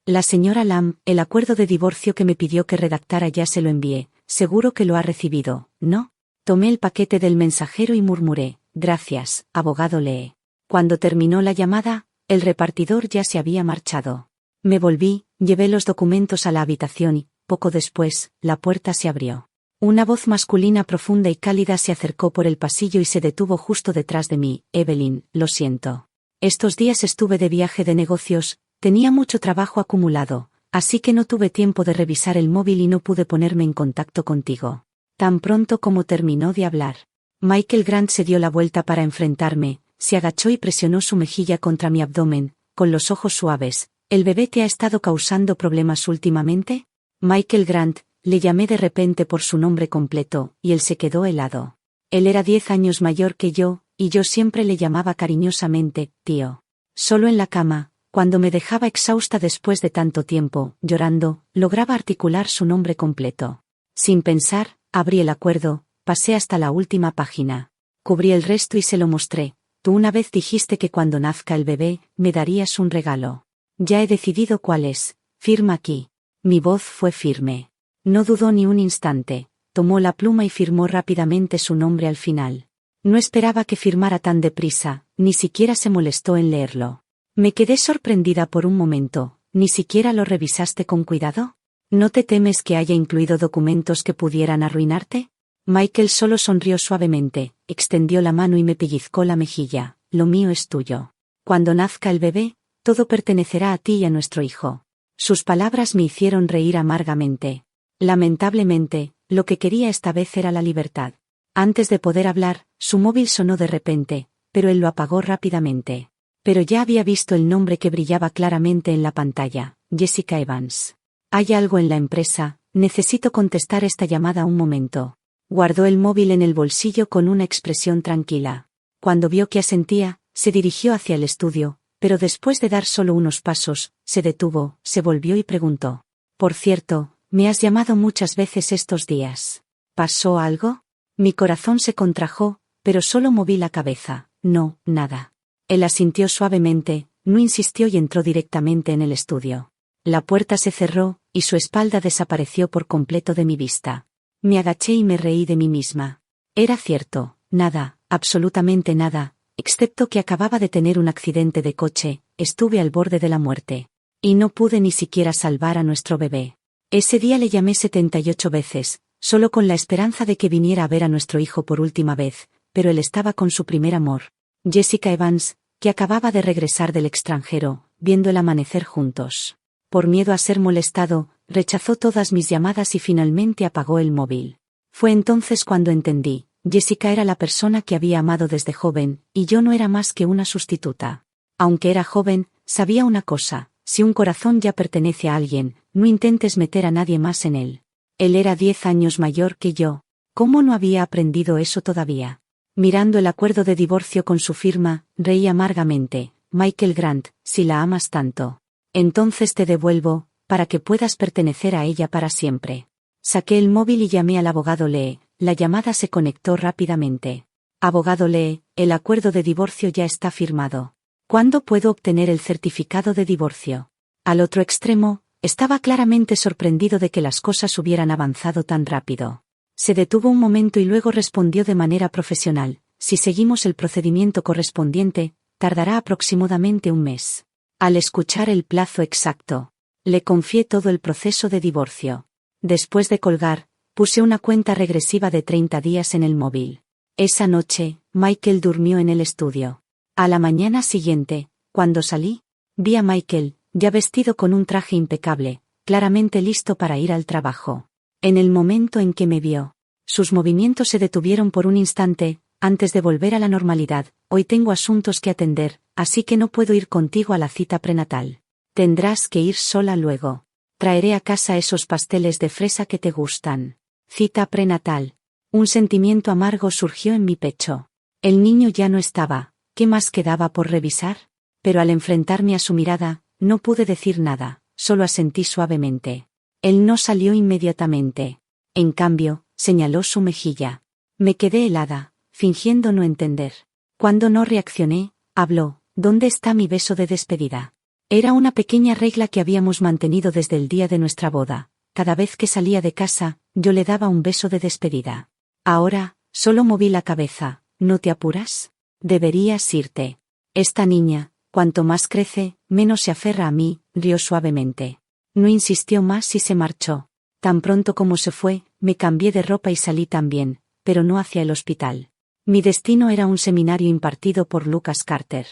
La señora Lam, el acuerdo de divorcio que me pidió que redactara ya se lo envié, seguro que lo ha recibido, ¿no? Tomé el paquete del mensajero y murmuré, gracias, abogado Lee. Cuando terminó la llamada, el repartidor ya se había marchado. Me volví, llevé los documentos a la habitación y, poco después, la puerta se abrió. Una voz masculina profunda y cálida se acercó por el pasillo y se detuvo justo detrás de mí. Evelyn, lo siento. Estos días estuve de viaje de negocios, tenía mucho trabajo acumulado, así que no tuve tiempo de revisar el móvil y no pude ponerme en contacto contigo. Tan pronto como terminó de hablar, Michael Grant se dio la vuelta para enfrentarme, se agachó y presionó su mejilla contra mi abdomen, con los ojos suaves. ¿El bebé te ha estado causando problemas últimamente? Michael Grant, le llamé de repente por su nombre completo, y él se quedó helado. Él era 10 años mayor que yo, y yo siempre le llamaba cariñosamente, tío. Solo en la cama, cuando me dejaba exhausta después de tanto tiempo, llorando, lograba articular su nombre completo. Sin pensar, abrí el acuerdo, pasé hasta la última página. Cubrí el resto y se lo mostré. Tú una vez dijiste que cuando nazca el bebé, me darías un regalo. Ya he decidido cuál es. Firma aquí. Mi voz fue firme. No dudó ni un instante, tomó la pluma y firmó rápidamente su nombre al final. No esperaba que firmara tan deprisa, ni siquiera se molestó en leerlo. Me quedé sorprendida por un momento. ¿Ni siquiera lo revisaste con cuidado? ¿No te temes que haya incluido documentos que pudieran arruinarte? Michael solo sonrió suavemente, extendió la mano y me pellizcó la mejilla. Lo mío es tuyo. Cuando nazca el bebé, todo pertenecerá a ti y a nuestro hijo. Sus palabras me hicieron reír amargamente. Lamentablemente, lo que quería esta vez era la libertad. Antes de poder hablar, su móvil sonó de repente, pero él lo apagó rápidamente. Pero ya había visto el nombre que brillaba claramente en la pantalla, Jessica Evans. ¿Hay algo en la empresa? Necesito contestar esta llamada un momento. Guardó el móvil en el bolsillo con una expresión tranquila. Cuando vio que asentía, se dirigió hacia el estudio, pero después de dar solo unos pasos, se detuvo, se volvió y preguntó. Por cierto, me has llamado muchas veces estos días. ¿Pasó algo? Mi corazón se contrajo, pero solo moví la cabeza. No, nada. Él asintió suavemente, no insistió y entró directamente en el estudio. La puerta se cerró, y su espalda desapareció por completo de mi vista. Me agaché y me reí de mí misma. Era cierto, nada, absolutamente nada, excepto que acababa de tener un accidente de coche, estuve al borde de la muerte. Y no pude ni siquiera salvar a nuestro bebé. Ese día le llamé 78 veces, solo con la esperanza de que viniera a ver a nuestro hijo por última vez, pero él estaba con su primer amor, Jessica Evans, que acababa de regresar del extranjero, viendo el amanecer juntos. Por miedo a ser molestado, rechazó todas mis llamadas y finalmente apagó el móvil. Fue entonces cuando entendí, Jessica era la persona que había amado desde joven, y yo no era más que una sustituta. Aunque era joven, sabía una cosa, si un corazón ya pertenece a alguien, no intentes meter a nadie más en él. Él era 10 años mayor que yo. ¿Cómo no había aprendido eso todavía? Mirando el acuerdo de divorcio con su firma, reí amargamente. Michael Grant, si la amas tanto, entonces te devuelvo, para que puedas pertenecer a ella para siempre. Saqué el móvil y llamé al abogado Lee. La llamada se conectó rápidamente. Abogado Lee, el acuerdo de divorcio ya está firmado. ¿Cuándo puedo obtener el certificado de divorcio? Al otro extremo, estaba claramente sorprendido de que las cosas hubieran avanzado tan rápido. Se detuvo un momento y luego respondió de manera profesional. Si seguimos el procedimiento correspondiente, tardará aproximadamente un mes. Al escuchar el plazo exacto, le confié todo el proceso de divorcio. Después de colgar, puse una cuenta regresiva de 30 días en el móvil. Esa noche, Michael durmió en el estudio. A la mañana siguiente, cuando salí, vi a Michael, ya vestido con un traje impecable, claramente listo para ir al trabajo. En el momento en que me vio, sus movimientos se detuvieron por un instante, antes de volver a la normalidad. Hoy tengo asuntos que atender, así que no puedo ir contigo a la cita prenatal. Tendrás que ir sola luego. Traeré a casa esos pasteles de fresa que te gustan. Cita prenatal. Un sentimiento amargo surgió en mi pecho. El niño ya no estaba. ¿Qué más quedaba por revisar? Pero al enfrentarme a su mirada, no pude decir nada, solo asentí suavemente. Él no salió inmediatamente. En cambio, señaló su mejilla. Me quedé helada, fingiendo no entender. Cuando no reaccioné, habló. ¿Dónde está mi beso de despedida? Era una pequeña regla que habíamos mantenido desde el día de nuestra boda. Cada vez que salía de casa, yo le daba un beso de despedida. Ahora, solo moví la cabeza. ¿No te apuras? Deberías irte. Esta niña, cuanto más crece, menos se aferra a mí, rió suavemente. No insistió más y se marchó. Tan pronto como se fue, me cambié de ropa y salí también, pero no hacia el hospital. Mi destino era un seminario impartido por Lucas Carter.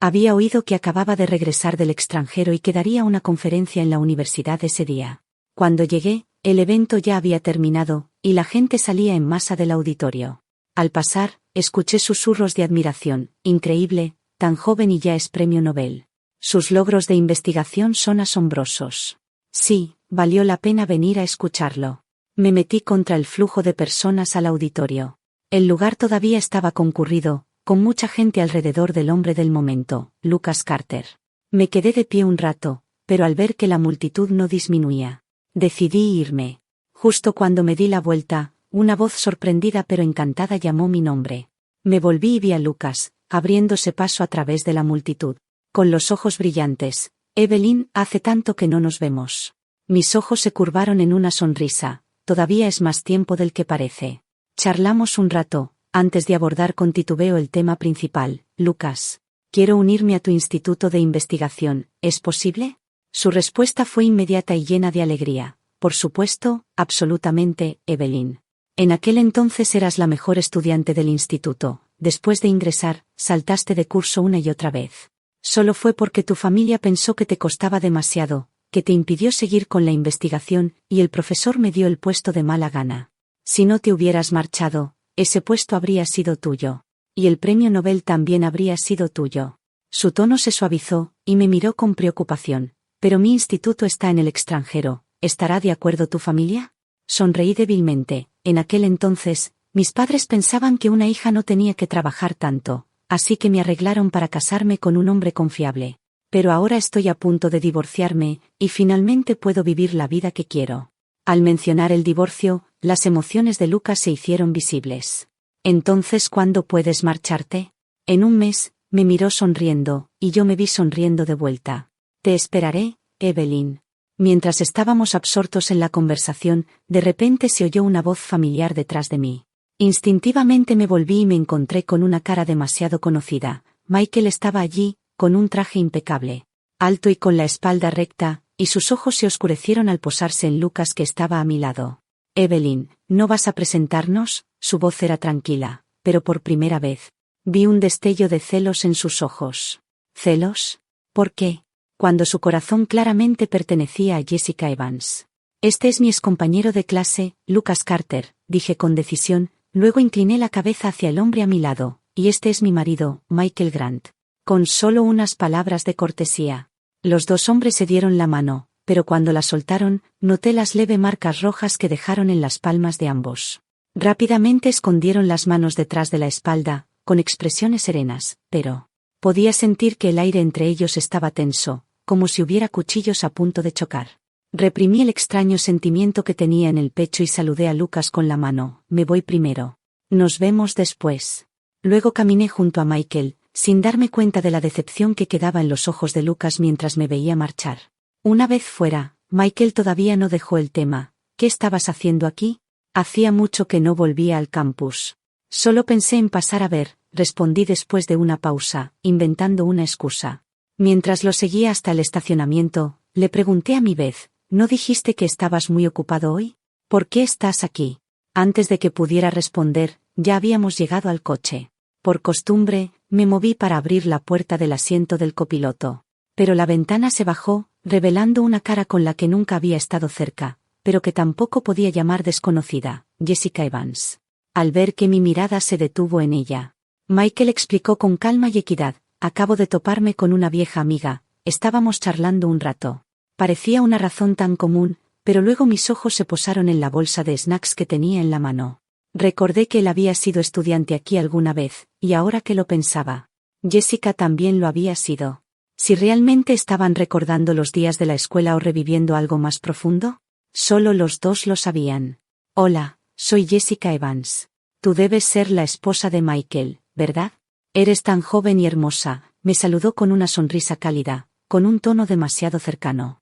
Había oído que acababa de regresar del extranjero y que daría una conferencia en la universidad ese día. Cuando llegué, el evento ya había terminado, y la gente salía en masa del auditorio. Al pasar, escuché susurros de admiración. Increíble, tan joven y ya es premio Nobel. Sus logros de investigación son asombrosos. Sí, valió la pena venir a escucharlo. Me metí contra el flujo de personas al auditorio. El lugar todavía estaba concurrido, con mucha gente alrededor del hombre del momento, Lucas Carter. Me quedé de pie un rato, pero al ver que la multitud no disminuía, decidí irme. Justo cuando me di la vuelta, una voz sorprendida pero encantada llamó mi nombre. Me volví y vi a Lucas, abriéndose paso a través de la multitud. Con los ojos brillantes. Evelyn, hace tanto que no nos vemos. Mis ojos se curvaron en una sonrisa. Todavía es más tiempo del que parece. Charlamos un rato, antes de abordar con titubeo el tema principal. Lucas, quiero unirme a tu instituto de investigación, ¿es posible? Su respuesta fue inmediata y llena de alegría. Por supuesto, absolutamente, Evelyn. En aquel entonces eras la mejor estudiante del instituto. Después de ingresar, saltaste de curso una y otra vez. Solo fue porque tu familia pensó que te costaba demasiado, que te impidió seguir con la investigación, y el profesor me dio el puesto de mala gana. Si no te hubieras marchado, ese puesto habría sido tuyo. Y el premio Nobel también habría sido tuyo. Su tono se suavizó, y me miró con preocupación. Pero mi instituto está en el extranjero, ¿estará de acuerdo tu familia? Sonreí débilmente. En aquel entonces, mis padres pensaban que una hija no tenía que trabajar tanto, así que me arreglaron para casarme con un hombre confiable. Pero ahora estoy a punto de divorciarme, y finalmente puedo vivir la vida que quiero. Al mencionar el divorcio, las emociones de Lucas se hicieron visibles. Entonces, ¿cuándo puedes marcharte? En un mes, me miró sonriendo, y yo me vi sonriendo de vuelta. Te esperaré, Evelyn. Mientras estábamos absortos en la conversación, de repente se oyó una voz familiar detrás de mí. Instintivamente me volví y me encontré con una cara demasiado conocida. Michael estaba allí, con un traje impecable, alto y con la espalda recta, y sus ojos se oscurecieron al posarse en Lucas que estaba a mi lado. Evelyn, ¿no vas a presentarnos? Su voz era tranquila, pero por primera vez, vi un destello de celos en sus ojos. ¿Celos? ¿Por qué? Cuando su corazón claramente pertenecía a Jessica Evans. Este es mi excompañero de clase, Lucas Carter, dije con decisión, luego incliné la cabeza hacia el hombre a mi lado, y este es mi marido, Michael Grant. Con solo unas palabras de cortesía. Los dos hombres se dieron la mano, pero cuando la soltaron, noté las leves marcas rojas que dejaron en las palmas de ambos. Rápidamente escondieron las manos detrás de la espalda, con expresiones serenas, pero podía sentir que el aire entre ellos estaba tenso, como si hubiera cuchillos a punto de chocar. Reprimí el extraño sentimiento que tenía en el pecho y saludé a Lucas con la mano. Me voy primero. Nos vemos después. Luego caminé junto a Michael, sin darme cuenta de la decepción que quedaba en los ojos de Lucas mientras me veía marchar. Una vez fuera, Michael todavía no dejó el tema. ¿Qué estabas haciendo aquí? Hacía mucho que no volvía al campus. Solo pensé en pasar a ver, respondí después de una pausa, inventando una excusa. Mientras lo seguía hasta el estacionamiento, le pregunté a mi vez, ¿no dijiste que estabas muy ocupado hoy? ¿Por qué estás aquí? Antes de que pudiera responder, ya habíamos llegado al coche. Por costumbre, me moví para abrir la puerta del asiento del copiloto. Pero la ventana se bajó, revelando una cara con la que nunca había estado cerca, pero que tampoco podía llamar desconocida, Jessica Evans. Al ver que mi mirada se detuvo en ella, Michael explicó con calma y equidad, acabo de toparme con una vieja amiga, estábamos charlando un rato. Parecía una razón tan común, pero luego mis ojos se posaron en la bolsa de snacks que tenía en la mano. Recordé que él había sido estudiante aquí alguna vez, y ahora que lo pensaba, Jessica también lo había sido. Si realmente estaban recordando los días de la escuela o reviviendo algo más profundo, solo los dos lo sabían. Hola, soy Jessica Evans. Tú debes ser la esposa de Michael, ¿verdad? Eres tan joven y hermosa, me saludó con una sonrisa cálida, con un tono demasiado cercano.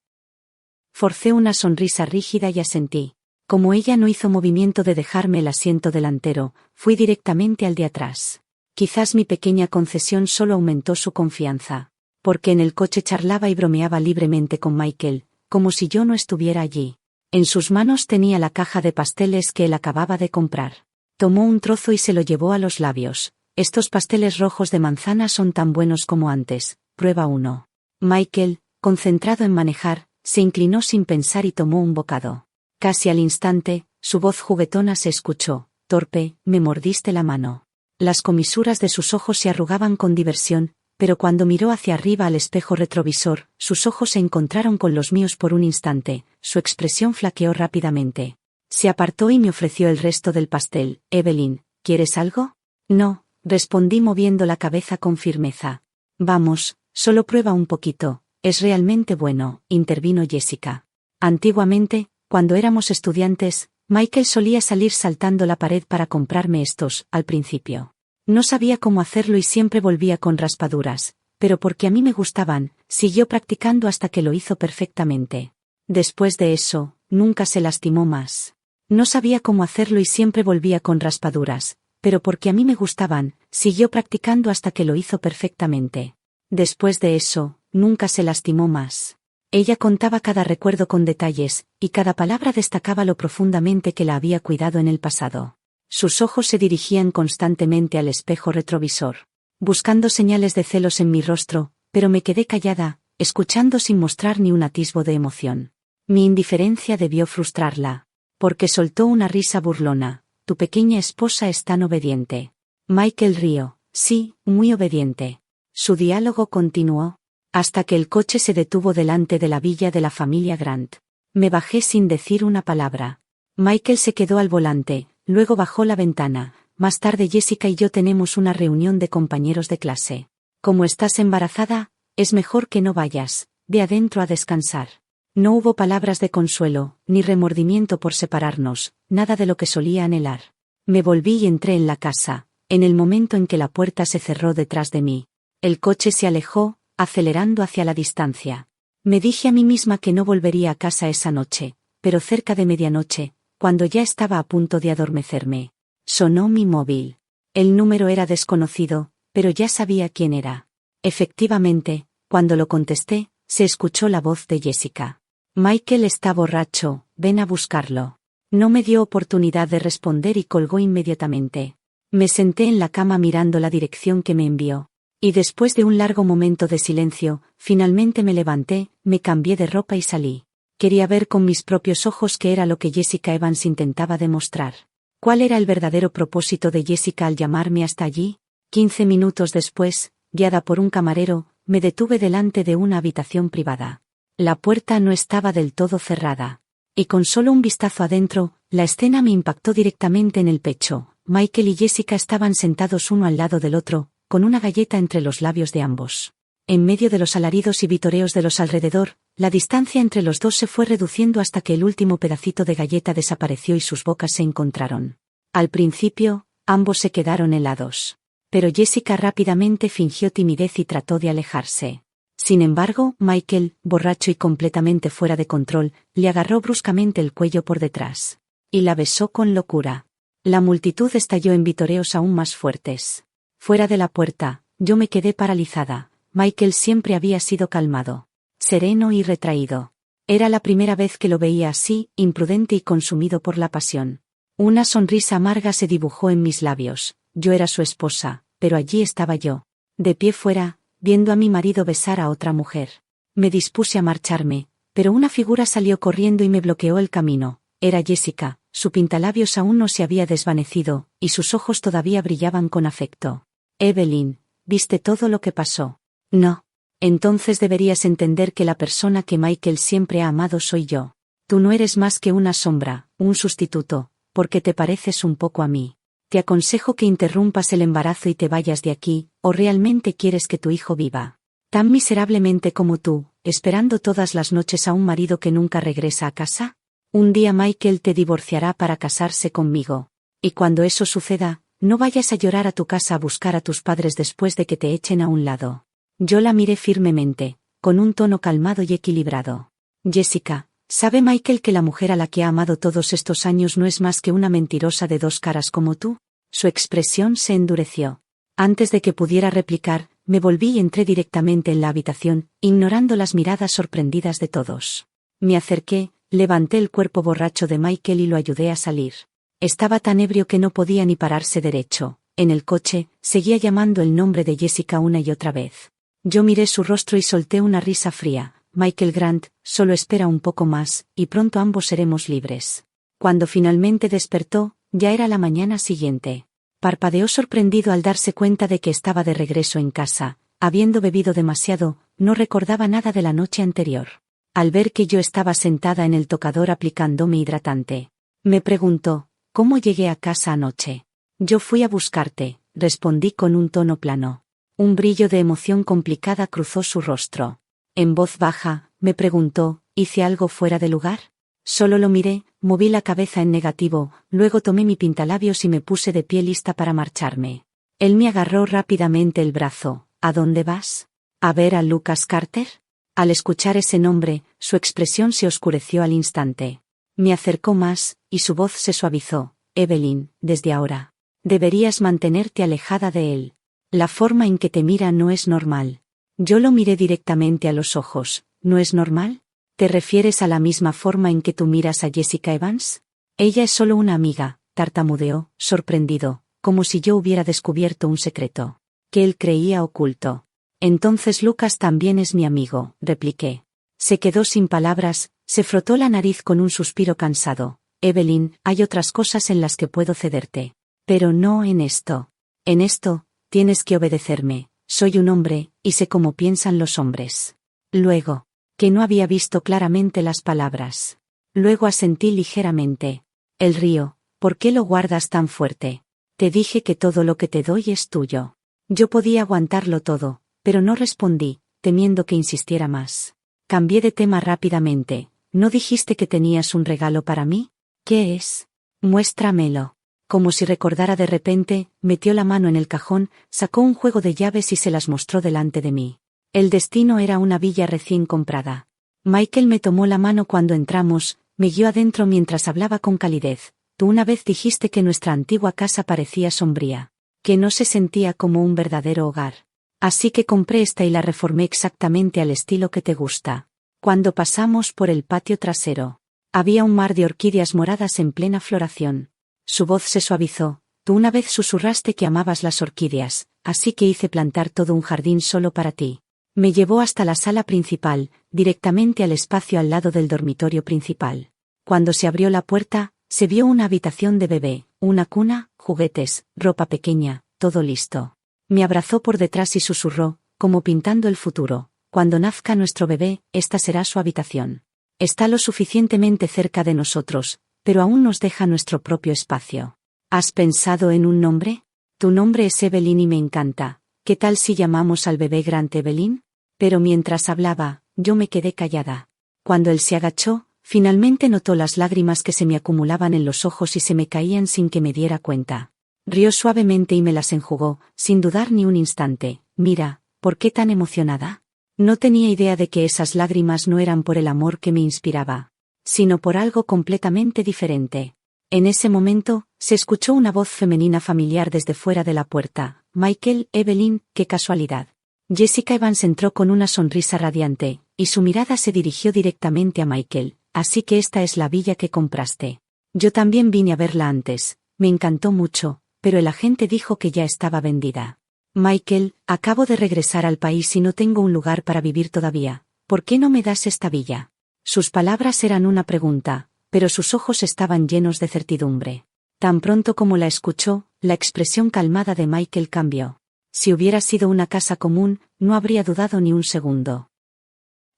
Forcé una sonrisa rígida y asentí. Como ella no hizo movimiento de dejarme el asiento delantero, fui directamente al de atrás. Quizás mi pequeña concesión solo aumentó su confianza, porque en el coche charlaba y bromeaba libremente con Michael, como si yo no estuviera allí. En sus manos tenía la caja de pasteles que él acababa de comprar. Tomó un trozo y se lo llevó a los labios. Estos pasteles rojos de manzana son tan buenos como antes, prueba uno. Michael, concentrado en manejar, se inclinó sin pensar y tomó un bocado. Casi al instante, su voz juguetona se escuchó. Torpe, me mordiste la mano. Las comisuras de sus ojos se arrugaban con diversión, pero cuando miró hacia arriba al espejo retrovisor, sus ojos se encontraron con los míos por un instante, su expresión flaqueó rápidamente. Se apartó y me ofreció el resto del pastel. Evelyn, ¿quieres algo? No, respondí moviendo la cabeza con firmeza. Vamos, solo prueba un poquito, es realmente bueno, intervino Jessica. Antiguamente, cuando éramos estudiantes, Michael solía salir saltando la pared para comprarme estos, al principio. No sabía cómo hacerlo y siempre volvía con raspaduras, pero porque a mí me gustaban, siguió practicando hasta que lo hizo perfectamente. Después de eso, nunca se lastimó más. No sabía cómo hacerlo y siempre volvía con raspaduras, pero porque a mí me gustaban, siguió practicando hasta que lo hizo perfectamente. Después de eso, nunca se lastimó más. Ella contaba cada recuerdo con detalles, y cada palabra destacaba lo profundamente que la había cuidado en el pasado. Sus ojos se dirigían constantemente al espejo retrovisor, buscando señales de celos en mi rostro, pero me quedé callada, escuchando sin mostrar ni un atisbo de emoción. Mi indiferencia debió frustrarla, porque soltó una risa burlona. Tu pequeña esposa es tan obediente. Michael rió. Sí, muy obediente. Su diálogo continuó, hasta que el coche se detuvo delante de la villa de la familia Grant. Me bajé sin decir una palabra. Michael se quedó al volante, luego bajó la ventana. Más tarde Jessica y yo tenemos una reunión de compañeros de clase. Como estás embarazada, es mejor que no vayas, ve adentro a descansar. No hubo palabras de consuelo, ni remordimiento por separarnos, nada de lo que solía anhelar. Me volví y entré en la casa, en el momento en que la puerta se cerró detrás de mí. El coche se alejó, acelerando hacia la distancia. Me dije a mí misma que no volvería a casa esa noche, pero cerca de medianoche, cuando ya estaba a punto de adormecerme, sonó mi móvil. El número era desconocido, pero ya sabía quién era. Efectivamente, cuando lo contesté, se escuchó la voz de Jessica. Michael está borracho, ven a buscarlo. No me dio oportunidad de responder y colgó inmediatamente. Me senté en la cama mirando la dirección que me envió. Y después de un largo momento de silencio, finalmente me levanté, me cambié de ropa y salí. Quería ver con mis propios ojos qué era lo que Jessica Evans intentaba demostrar. ¿Cuál era el verdadero propósito de Jessica al llamarme hasta allí? 15 minutos después, guiada por un camarero, me detuve delante de una habitación privada. La puerta no estaba del todo cerrada. Y con solo un vistazo adentro, la escena me impactó directamente en el pecho. Michael y Jessica estaban sentados uno al lado del otro, con una galleta entre los labios de ambos. En medio de los alaridos y vitoreos de los alrededor, la distancia entre los dos se fue reduciendo hasta que el último pedacito de galleta desapareció y sus bocas se encontraron. Al principio, ambos se quedaron helados. Pero Jessica rápidamente fingió timidez y trató de alejarse. Sin embargo, Michael, borracho y completamente fuera de control, le agarró bruscamente el cuello por detrás. Y la besó con locura. La multitud estalló en vitoreos aún más fuertes. Fuera de la puerta, yo me quedé paralizada. Michael siempre había sido calmado, sereno y retraído. Era la primera vez que lo veía así, imprudente y consumido por la pasión. Una sonrisa amarga se dibujó en mis labios. Yo era su esposa, pero allí estaba yo, de pie fuera, viendo a mi marido besar a otra mujer. Me dispuse a marcharme, pero una figura salió corriendo y me bloqueó el camino. Era Jessica, su pintalabios aún no se había desvanecido, y sus ojos todavía brillaban con afecto. Evelyn, ¿viste todo lo que pasó? No. Entonces deberías entender que la persona que Michael siempre ha amado soy yo. Tú no eres más que una sombra, un sustituto, porque te pareces un poco a mí. Te aconsejo que interrumpas el embarazo y te vayas de aquí, ¿o realmente quieres que tu hijo viva tan miserablemente como tú, esperando todas las noches a un marido que nunca regresa a casa? Un día Michael te divorciará para casarse conmigo. Y cuando eso suceda, no vayas a llorar a tu casa a buscar a tus padres después de que te echen a un lado. Yo la miré firmemente, con un tono calmado y equilibrado. Jessica, ¿sabe Michael que la mujer a la que ha amado todos estos años no es más que una mentirosa de dos caras como tú? Su expresión se endureció. Antes de que pudiera replicar, me volví y entré directamente en la habitación, ignorando las miradas sorprendidas de todos. Me acerqué, levanté el cuerpo borracho de Michael y lo ayudé a salir. Estaba tan ebrio que no podía ni pararse derecho. En el coche, seguía llamando el nombre de Jessica una y otra vez. Yo miré su rostro y solté una risa fría. Michael Grant, solo espera un poco más, y pronto ambos seremos libres. Cuando finalmente despertó, ya era la mañana siguiente. Parpadeó sorprendido al darse cuenta de que estaba de regreso en casa. Habiendo bebido demasiado, no recordaba nada de la noche anterior. Al ver que yo estaba sentada en el tocador aplicándome hidratante, me preguntó, ¿cómo llegué a casa anoche? Yo fui a buscarte, respondí con un tono plano. Un brillo de emoción complicada cruzó su rostro. En voz baja, me preguntó, ¿hice algo fuera de lugar? Solo lo miré, moví la cabeza en negativo, luego tomé mi pintalabios y me puse de pie lista para marcharme. Él me agarró rápidamente el brazo. ¿A dónde vas? ¿A ver a Lucas Carter? Al escuchar ese nombre, su expresión se oscureció al instante. Me acercó más, y su voz se suavizó. Evelyn, desde ahora, deberías mantenerte alejada de él. La forma en que te mira no es normal. Yo lo miré directamente a los ojos. ¿No es normal? ¿Te refieres a la misma forma en que tú miras a Jessica Evans? Ella es solo una amiga, tartamudeó, sorprendido, como si yo hubiera descubierto un secreto que él creía oculto. Entonces Lucas también es mi amigo, repliqué. Se quedó sin palabras, se frotó la nariz con un suspiro cansado. Evelyn, hay otras cosas en las que puedo cederte. Pero no en esto. En esto, tienes que obedecerme. Soy un hombre, y sé cómo piensan los hombres. Luego, que no había visto claramente las palabras. Luego asentí ligeramente. El río, ¿por qué lo guardas tan fuerte? Te dije que todo lo que te doy es tuyo. Yo podía aguantarlo todo, pero no respondí, temiendo que insistiera más. Cambié de tema rápidamente. ¿No dijiste que tenías un regalo para mí? ¿Qué es? Muéstramelo. Como si recordara de repente, metió la mano en el cajón, sacó un juego de llaves y se las mostró delante de mí. El destino era una villa recién comprada. Michael me tomó la mano cuando entramos, me guió adentro mientras hablaba con calidez. Tú una vez dijiste que nuestra antigua casa parecía sombría, que no se sentía como un verdadero hogar. Así que compré esta y la reformé exactamente al estilo que te gusta. Cuando pasamos por el patio trasero, había un mar de orquídeas moradas en plena floración. Su voz se suavizó. Tú una vez susurraste que amabas las orquídeas, así que hice plantar todo un jardín solo para ti. Me llevó hasta la sala principal, directamente al espacio al lado del dormitorio principal. Cuando se abrió la puerta, se vio una habitación de bebé, una cuna, juguetes, ropa pequeña, todo listo. Me abrazó por detrás y susurró, como pintando el futuro. Cuando nazca nuestro bebé, esta será su habitación. Está lo suficientemente cerca de nosotros, pero aún nos deja nuestro propio espacio. ¿Has pensado en un nombre? Tu nombre es Evelyn y me encanta. ¿Qué tal si llamamos al bebé Grant Evelyn? Pero mientras hablaba, yo me quedé callada. Cuando él se agachó, finalmente notó las lágrimas que se me acumulaban en los ojos y se me caían sin que me diera cuenta. Rió suavemente y me las enjugó, sin dudar ni un instante. Mira, ¿por qué tan emocionada? No tenía idea de que esas lágrimas no eran por el amor que me inspiraba, sino por algo completamente diferente. En ese momento, se escuchó una voz femenina familiar desde fuera de la puerta. Michael, Evelyn, qué casualidad. Jessica Evans entró con una sonrisa radiante, y su mirada se dirigió directamente a Michael. Así que esta es la villa que compraste. Yo también vine a verla antes, me encantó mucho, pero el agente dijo que ya estaba vendida. Michael, acabo de regresar al país y no tengo un lugar para vivir todavía. ¿Por qué no me das esta villa? Sus palabras eran una pregunta, pero sus ojos estaban llenos de certidumbre. Tan pronto como la escuchó, la expresión calmada de Michael cambió. Si hubiera sido una casa común, no habría dudado ni un segundo.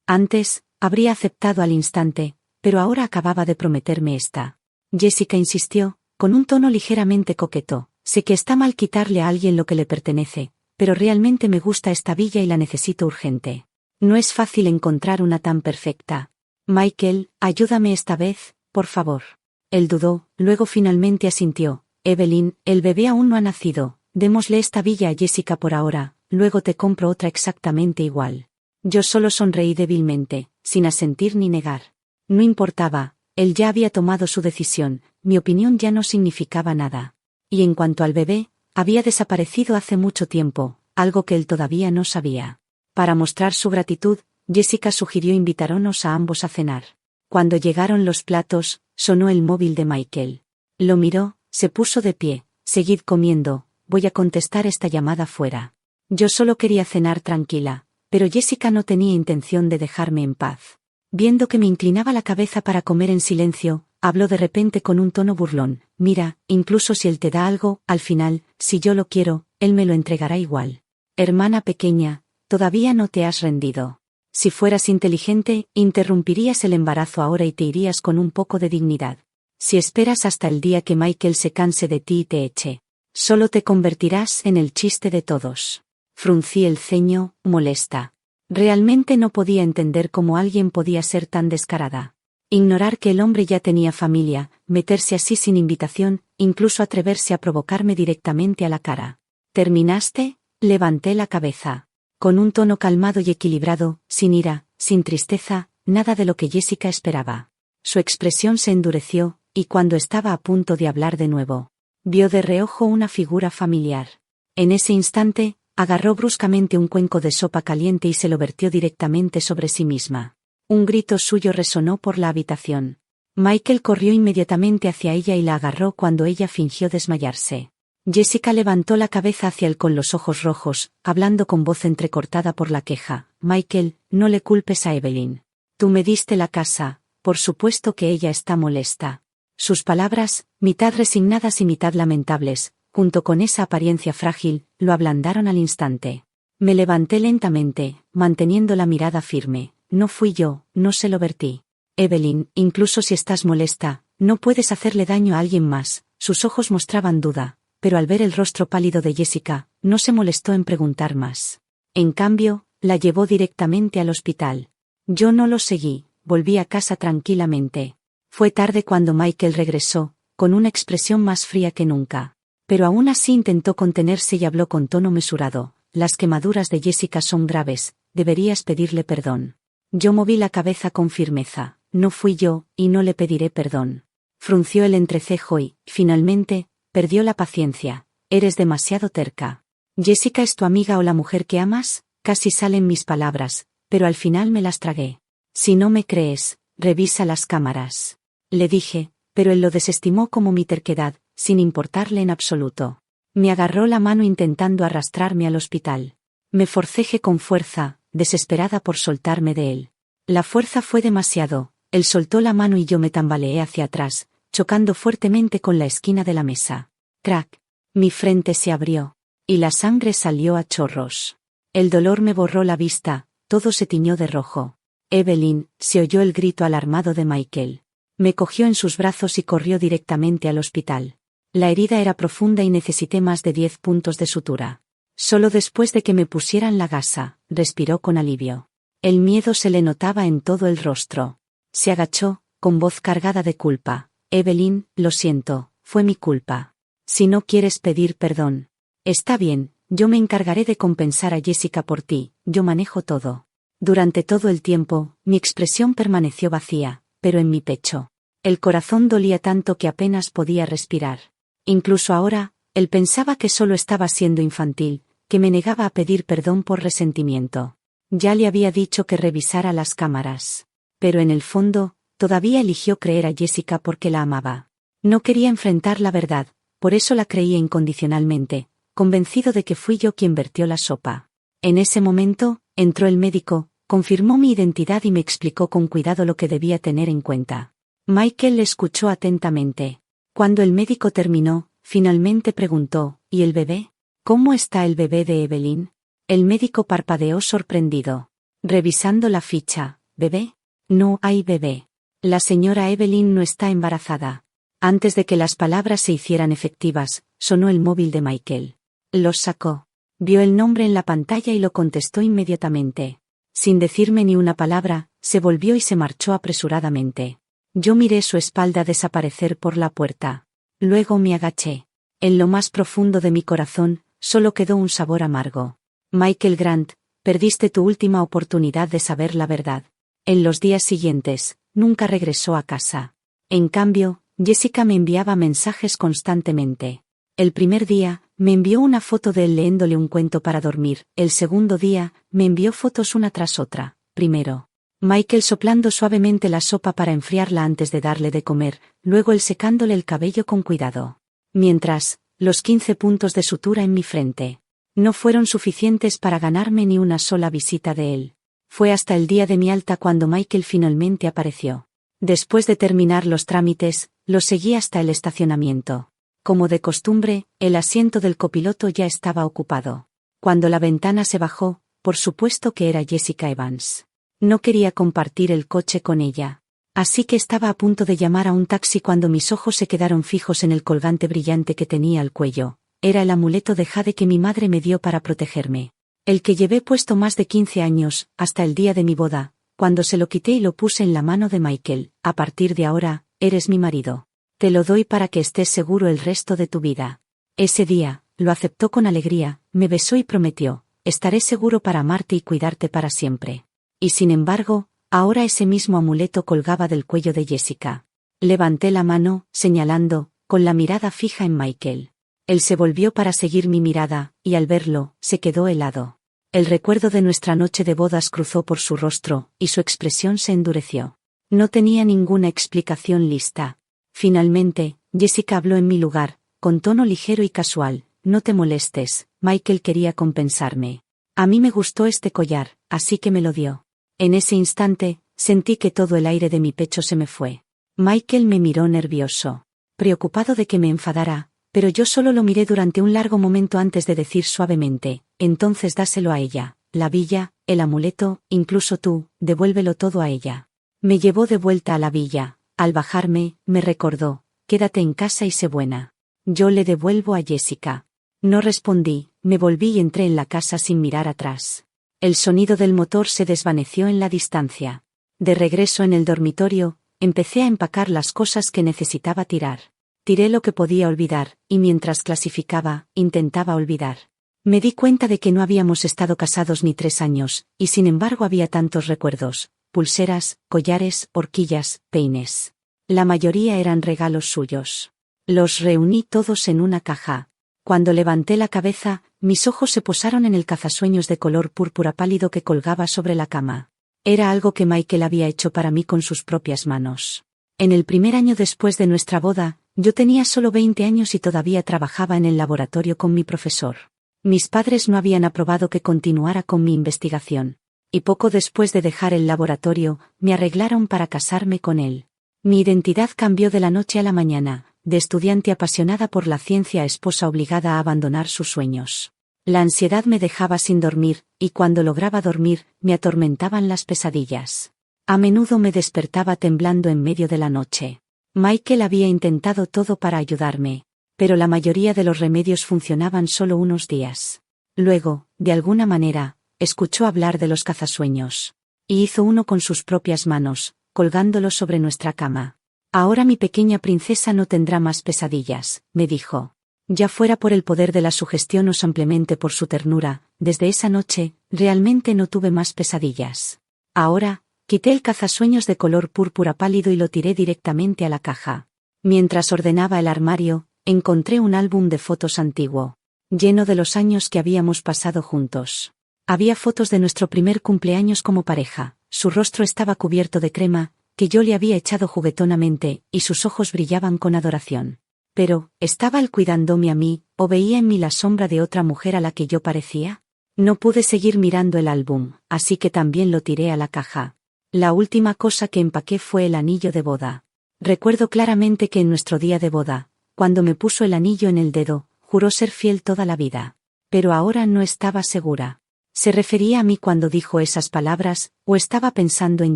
Antes, habría aceptado al instante, pero ahora acababa de prometerme esta. Jessica insistió, con un tono ligeramente coqueto. Sé que está mal quitarle a alguien lo que le pertenece, pero realmente me gusta esta villa y la necesito urgente. No es fácil encontrar una tan perfecta. Michael, ayúdame esta vez, por favor. Él dudó, luego finalmente asintió. Evelyn, el bebé aún no ha nacido, démosle esta villa a Jessica por ahora, luego te compro otra exactamente igual. Yo solo sonreí débilmente, sin asentir ni negar. No importaba, él ya había tomado su decisión, mi opinión ya no significaba nada. Y en cuanto al bebé, había desaparecido hace mucho tiempo, algo que él todavía no sabía. Para mostrar su gratitud, Jessica sugirió invitarnos a ambos a cenar. Cuando llegaron los platos, sonó el móvil de Michael. Lo miró, se puso de pie. Seguid comiendo, voy a contestar esta llamada fuera. Yo solo quería cenar tranquila, pero Jessica no tenía intención de dejarme en paz. Viendo que me inclinaba la cabeza para comer en silencio, habló de repente con un tono burlón. Mira, incluso si él te da algo, al final, si yo lo quiero, él me lo entregará igual. Hermana pequeña, todavía no te has rendido. Si fueras inteligente, interrumpirías el embarazo ahora y te irías con un poco de dignidad. Si esperas hasta el día que Michael se canse de ti y te eche, solo te convertirás en el chiste de todos. Fruncí el ceño, molesta. Realmente no podía entender cómo alguien podía ser tan descarada. Ignorar que el hombre ya tenía familia, meterse así sin invitación, incluso atreverse a provocarme directamente a la cara. ¿Terminaste? Levanté la cabeza. Con un tono calmado y equilibrado, sin ira, sin tristeza, nada de lo que Jessica esperaba. Su expresión se endureció, y cuando estaba a punto de hablar de nuevo, vio de reojo una figura familiar. En ese instante, agarró bruscamente un cuenco de sopa caliente y se lo vertió directamente sobre sí misma. Un grito suyo resonó por la habitación. Michael corrió inmediatamente hacia ella y la agarró cuando ella fingió desmayarse. Jessica levantó la cabeza hacia él con los ojos rojos, hablando con voz entrecortada por la queja. Michael, no le culpes a Evelyn. Tú me diste la casa, por supuesto que ella está molesta. Sus palabras, mitad resignadas y mitad lamentables, junto con esa apariencia frágil, lo ablandaron al instante. Me levanté lentamente, manteniendo la mirada firme. No fui yo, no se lo vertí. Evelyn, incluso si estás molesta, no puedes hacerle daño a alguien más. Sus ojos mostraban duda, pero al ver el rostro pálido de Jessica, no se molestó en preguntar más. En cambio, la llevó directamente al hospital. Yo no lo seguí, volví a casa tranquilamente. Fue tarde cuando Michael regresó, con una expresión más fría que nunca. Pero aún así intentó contenerse y habló con tono mesurado. Las quemaduras de Jessica son graves, deberías pedirle perdón. Yo moví la cabeza con firmeza. No fui yo, y no le pediré perdón. Frunció el entrecejo y, finalmente, perdió la paciencia. Eres demasiado terca. ¿Jessica es tu amiga o la mujer que amas? Casi salen mis palabras, pero al final me las tragué. Si no me crees, revisa las cámaras. Le dije, pero él lo desestimó como mi terquedad, sin importarle en absoluto. Me agarró la mano intentando arrastrarme al hospital. Me forcejé con fuerza, desesperada por soltarme de él. La fuerza fue demasiado, él soltó la mano y yo me tambaleé hacia atrás, chocando fuertemente con la esquina de la mesa. Crack. Mi frente se abrió. Y la sangre salió a chorros. El dolor me borró la vista, todo se tiñó de rojo. Evelyn, se oyó el grito alarmado de Michael. Me cogió en sus brazos y corrió directamente al hospital. La herida era profunda y necesité más de 10 puntos de sutura. Solo después de que me pusieran la gasa, respiró con alivio. El miedo se le notaba en todo el rostro. Se agachó, con voz cargada de culpa. Evelyn, lo siento, fue mi culpa. Si no quieres pedir perdón. Está bien, yo me encargaré de compensar a Jessica por ti, yo manejo todo. Durante todo el tiempo, mi expresión permaneció vacía, pero en mi pecho. El corazón dolía tanto que apenas podía respirar. Incluso ahora, él pensaba que solo estaba siendo infantil, que me negaba a pedir perdón por resentimiento. Ya le había dicho que revisara las cámaras. Pero en el fondo, todavía eligió creer a Jessica porque la amaba. No quería enfrentar la verdad, por eso la creía incondicionalmente, convencido de que fui yo quien vertió la sopa. En ese momento, entró el médico, confirmó mi identidad y me explicó con cuidado lo que debía tener en cuenta. Michael le escuchó atentamente. Cuando el médico terminó, finalmente preguntó, ¿y el bebé? ¿Cómo está el bebé de Evelyn? El médico parpadeó sorprendido. Revisando la ficha, ¿bebé? No hay bebé. La señora Evelyn no está embarazada. Antes de que las palabras se hicieran efectivas, sonó el móvil de Michael. Los sacó. Vio el nombre en la pantalla y lo contestó inmediatamente. Sin decirme ni una palabra, se volvió y se marchó apresuradamente. Yo miré su espalda desaparecer por la puerta. Luego me agaché. En lo más profundo de mi corazón, solo quedó un sabor amargo. Michael Grant, perdiste tu última oportunidad de saber la verdad. En los días siguientes, nunca regresó a casa. En cambio, Jessica me enviaba mensajes constantemente. El primer día, me envió una foto de él leyéndole un cuento para dormir. El segundo día, me envió fotos una tras otra. Primero, Michael soplando suavemente la sopa para enfriarla antes de darle de comer, luego él secándole el cabello con cuidado. Mientras, los 15 puntos de sutura en mi frente no fueron suficientes para ganarme ni una sola visita de él. Fue hasta el día de mi alta cuando Michael finalmente apareció. Después de terminar los trámites, lo seguí hasta el estacionamiento. Como de costumbre, el asiento del copiloto ya estaba ocupado. Cuando la ventana se bajó, por supuesto que era Jessica Evans. No quería compartir el coche con ella. Así que estaba a punto de llamar a un taxi cuando mis ojos se quedaron fijos en el colgante brillante que tenía al cuello. Era el amuleto de jade que mi madre me dio para protegerme. El que llevé puesto más de 15 años, hasta el día de mi boda, cuando se lo quité y lo puse en la mano de Michael. A partir de ahora, eres mi marido. Te lo doy para que estés seguro el resto de tu vida. Ese día, lo aceptó con alegría, me besó y prometió, estaré seguro para amarte y cuidarte para siempre. Y sin embargo, ahora ese mismo amuleto colgaba del cuello de Jessica. Levanté la mano, señalando, con la mirada fija en Michael. Él se volvió para seguir mi mirada, y al verlo, se quedó helado. El recuerdo de nuestra noche de bodas cruzó por su rostro, y su expresión se endureció. No tenía ninguna explicación lista. Finalmente, Jessica habló en mi lugar, con tono ligero y casual. No te molestes, Michael quería compensarme. A mí me gustó este collar, así que me lo dio. En ese instante, sentí que todo el aire de mi pecho se me fue. Michael me miró nervioso, preocupado de que me enfadara, pero yo solo lo miré durante un largo momento antes de decir suavemente, entonces dáselo a ella, la villa, el amuleto, incluso tú, devuélvelo todo a ella. Me llevó de vuelta a la villa. Al bajarme, me recordó, quédate en casa y sé buena. Yo le devuelvo a Jessica. No respondí, me volví y entré en la casa sin mirar atrás. El sonido del motor se desvaneció en la distancia. De regreso en el dormitorio, empecé a empacar las cosas que necesitaba tirar. Tiré lo que podía olvidar, y mientras clasificaba, intentaba olvidar. Me di cuenta de que no habíamos estado casados ni 3 años, y sin embargo había tantos recuerdos. Pulseras, collares, horquillas, peines. La mayoría eran regalos suyos. Los reuní todos en una caja. Cuando levanté la cabeza, mis ojos se posaron en el cazasueños de color púrpura pálido que colgaba sobre la cama. Era algo que Michael había hecho para mí con sus propias manos. En el primer año después de nuestra boda, yo tenía solo 20 años y todavía trabajaba en el laboratorio con mi profesor. Mis padres no habían aprobado que continuara con mi investigación. Y poco después de dejar el laboratorio, me arreglaron para casarme con él. Mi identidad cambió de la noche a la mañana, de estudiante apasionada por la ciencia a esposa obligada a abandonar sus sueños. La ansiedad me dejaba sin dormir, y cuando lograba dormir, me atormentaban las pesadillas. A menudo me despertaba temblando en medio de la noche. Michael había intentado todo para ayudarme, pero la mayoría de los remedios funcionaban solo unos días. Luego, de alguna manera, escuchó hablar de los cazasueños. Y hizo uno con sus propias manos, colgándolo sobre nuestra cama. Ahora mi pequeña princesa no tendrá más pesadillas, me dijo. Ya fuera por el poder de la sugestión o simplemente por su ternura, desde esa noche, realmente no tuve más pesadillas. Ahora, quité el cazasueños de color púrpura pálido y lo tiré directamente a la caja. Mientras ordenaba el armario, encontré un álbum de fotos antiguo, lleno de los años que habíamos pasado juntos. Había fotos de nuestro primer cumpleaños como pareja, su rostro estaba cubierto de crema, que yo le había echado juguetonamente, y sus ojos brillaban con adoración. Pero, ¿estaba él cuidándome a mí, o veía en mí la sombra de otra mujer a la que yo parecía? No pude seguir mirando el álbum, así que también lo tiré a la caja. La última cosa que empaqué fue el anillo de boda. Recuerdo claramente que en nuestro día de boda, cuando me puso el anillo en el dedo, juró ser fiel toda la vida. Pero ahora no estaba segura. ¿Se refería a mí cuando dijo esas palabras, o estaba pensando en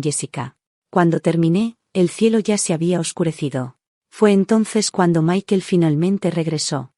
Jessica? Cuando terminé, el cielo ya se había oscurecido. Fue entonces cuando Michael finalmente regresó.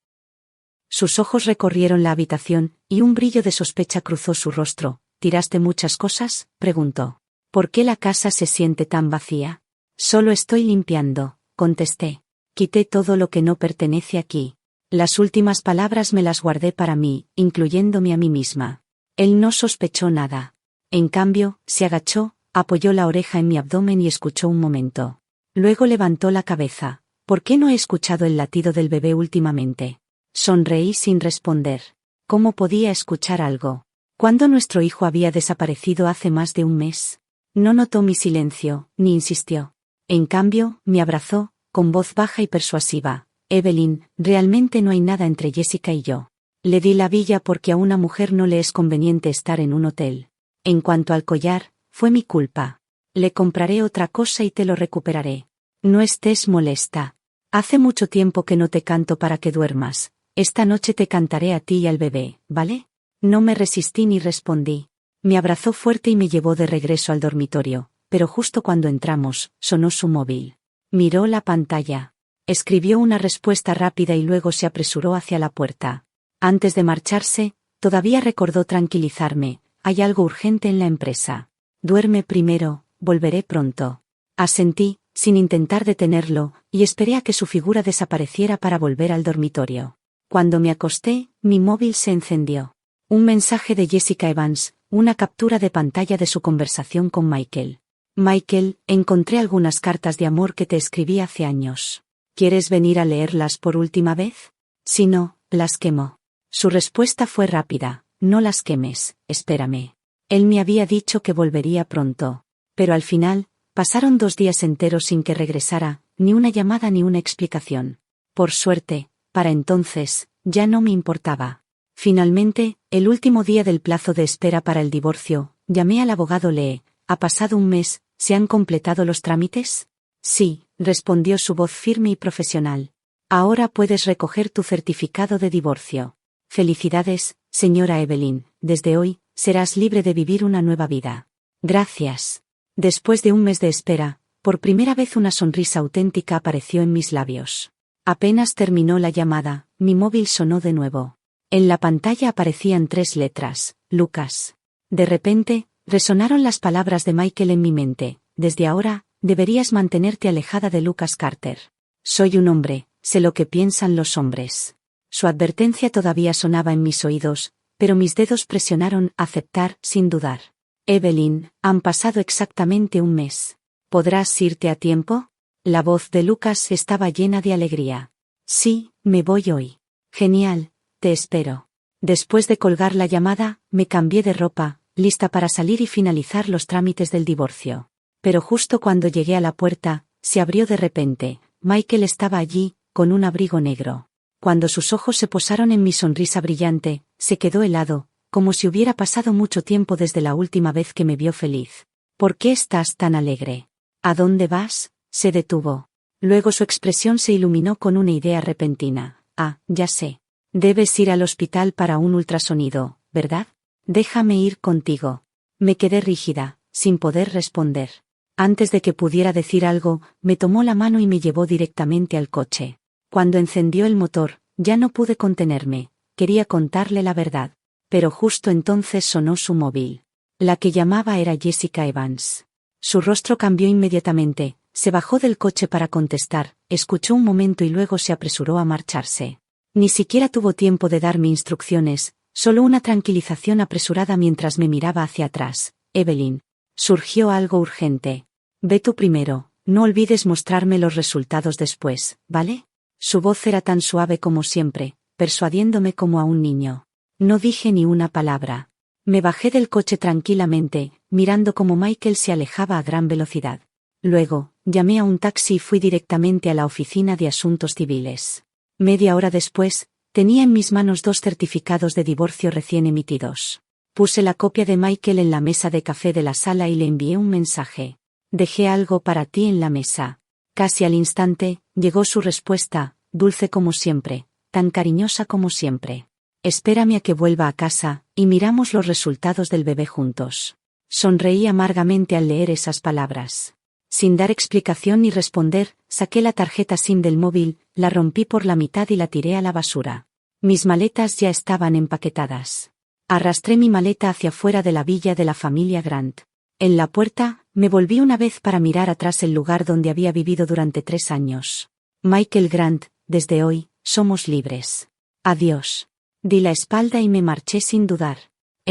Sus ojos recorrieron la habitación, y un brillo de sospecha cruzó su rostro. ¿Tiraste muchas cosas?, preguntó. ¿Por qué la casa se siente tan vacía? Solo estoy limpiando, contesté. Quité todo lo que no pertenece aquí. Las últimas palabras me las guardé para mí, incluyéndome a mí misma. Él no sospechó nada. En cambio, se agachó, apoyó la oreja en mi abdomen y escuchó un momento. Luego levantó la cabeza. ¿Por qué no he escuchado el latido del bebé últimamente? Sonreí sin responder. ¿Cómo podía escuchar algo? ¿Cuándo nuestro hijo había desaparecido hace más de un mes? No notó mi silencio, ni insistió. En cambio, me abrazó, con voz baja y persuasiva. Evelyn, realmente no hay nada entre Jessica y yo. Le di la villa porque a una mujer no le es conveniente estar en un hotel. En cuanto al collar, fue mi culpa. Le compraré otra cosa y te lo recuperaré. No estés molesta. Hace mucho tiempo que no te canto para que duermas. Esta noche te cantaré a ti y al bebé, ¿vale? No me resistí ni respondí. Me abrazó fuerte y me llevó de regreso al dormitorio, pero justo cuando entramos, sonó su móvil. Miró la pantalla. Escribió una respuesta rápida y luego se apresuró hacia la puerta. Antes de marcharse, todavía recordó tranquilizarme. Hay algo urgente en la empresa. Duerme primero, volveré pronto. Asentí, sin intentar detenerlo, y esperé a que su figura desapareciera para volver al dormitorio. Cuando me acosté, mi móvil se encendió. Un mensaje de Jessica Evans, una captura de pantalla de su conversación con Michael. Michael, encontré algunas cartas de amor que te escribí hace años. ¿Quieres venir a leerlas por última vez? Si no, las quemo. Su respuesta fue rápida. No las quemes, espérame. Él me había dicho que volvería pronto. Pero al final, pasaron 2 días enteros sin que regresara, ni una llamada ni una explicación. Por suerte, para entonces, ya no me importaba. Finalmente, el último día del plazo de espera para el divorcio, llamé al abogado Lee. ¿Ha pasado un mes? ¿Se han completado los trámites? Sí, respondió su voz firme y profesional. Ahora puedes recoger tu certificado de divorcio. Felicidades, señora Evelyn, desde hoy, serás libre de vivir una nueva vida. Gracias. Después de un mes de espera, por primera vez una sonrisa auténtica apareció en mis labios. Apenas terminó la llamada, mi móvil sonó de nuevo. En la pantalla aparecían 3 letras, Lucas. De repente, resonaron las palabras de Michael en mi mente. Desde ahora, deberías mantenerte alejada de Lucas Carter. Soy un hombre, sé lo que piensan los hombres. Su advertencia todavía sonaba en mis oídos, pero mis dedos presionaron aceptar sin dudar. Evelyn, han pasado exactamente un mes. ¿Podrás irte a tiempo? La voz de Lucas estaba llena de alegría. Sí, me voy hoy. Genial, te espero. Después de colgar la llamada, me cambié de ropa, lista para salir y finalizar los trámites del divorcio. Pero justo cuando llegué a la puerta, se abrió de repente. Michael estaba allí, con un abrigo negro. Cuando sus ojos se posaron en mi sonrisa brillante, se quedó helado, como si hubiera pasado mucho tiempo desde la última vez que me vio feliz. ¿Por qué estás tan alegre? ¿A dónde vas? Se detuvo. Luego su expresión se iluminó con una idea repentina. Ah, ya sé. Debes ir al hospital para un ultrasonido, ¿verdad? Déjame ir contigo. Me quedé rígida, sin poder responder. Antes de que pudiera decir algo, me tomó la mano y me llevó directamente al coche. Cuando encendió el motor, ya no pude contenerme. Quería contarle la verdad. Pero justo entonces sonó su móvil. La que llamaba era Jessica Evans. Su rostro cambió inmediatamente, se bajó del coche para contestar, escuchó un momento y luego se apresuró a marcharse. Ni siquiera tuvo tiempo de darme instrucciones, solo una tranquilización apresurada mientras me miraba hacia atrás. Evelyn. Surgió algo urgente. Ve tú primero, no olvides mostrarme los resultados después, ¿vale? Su voz era tan suave como siempre, persuadiéndome como a un niño. No dije ni una palabra. Me bajé del coche tranquilamente, mirando cómo Michael se alejaba a gran velocidad. Luego, llamé a un taxi y fui directamente a la oficina de asuntos civiles. Media hora después, tenía en mis manos 2 certificados de divorcio recién emitidos. Puse la copia de Michael en la mesa de café de la sala y le envié un mensaje. Dejé algo para ti en la mesa. Casi al instante, llegó su respuesta, dulce como siempre, tan cariñosa como siempre. Espérame a que vuelva a casa, y miramos los resultados del bebé juntos. Sonreí amargamente al leer esas palabras. Sin dar explicación ni responder, saqué la tarjeta SIM del móvil, la rompí por la mitad y la tiré a la basura. Mis maletas ya estaban empaquetadas. Arrastré mi maleta hacia fuera de la villa de la familia Grant. En la puerta, me volví una vez para mirar atrás el lugar donde había vivido durante 3 años. Michael Grant, desde hoy, somos libres. Adiós. Di la espalda y me marché sin dudar.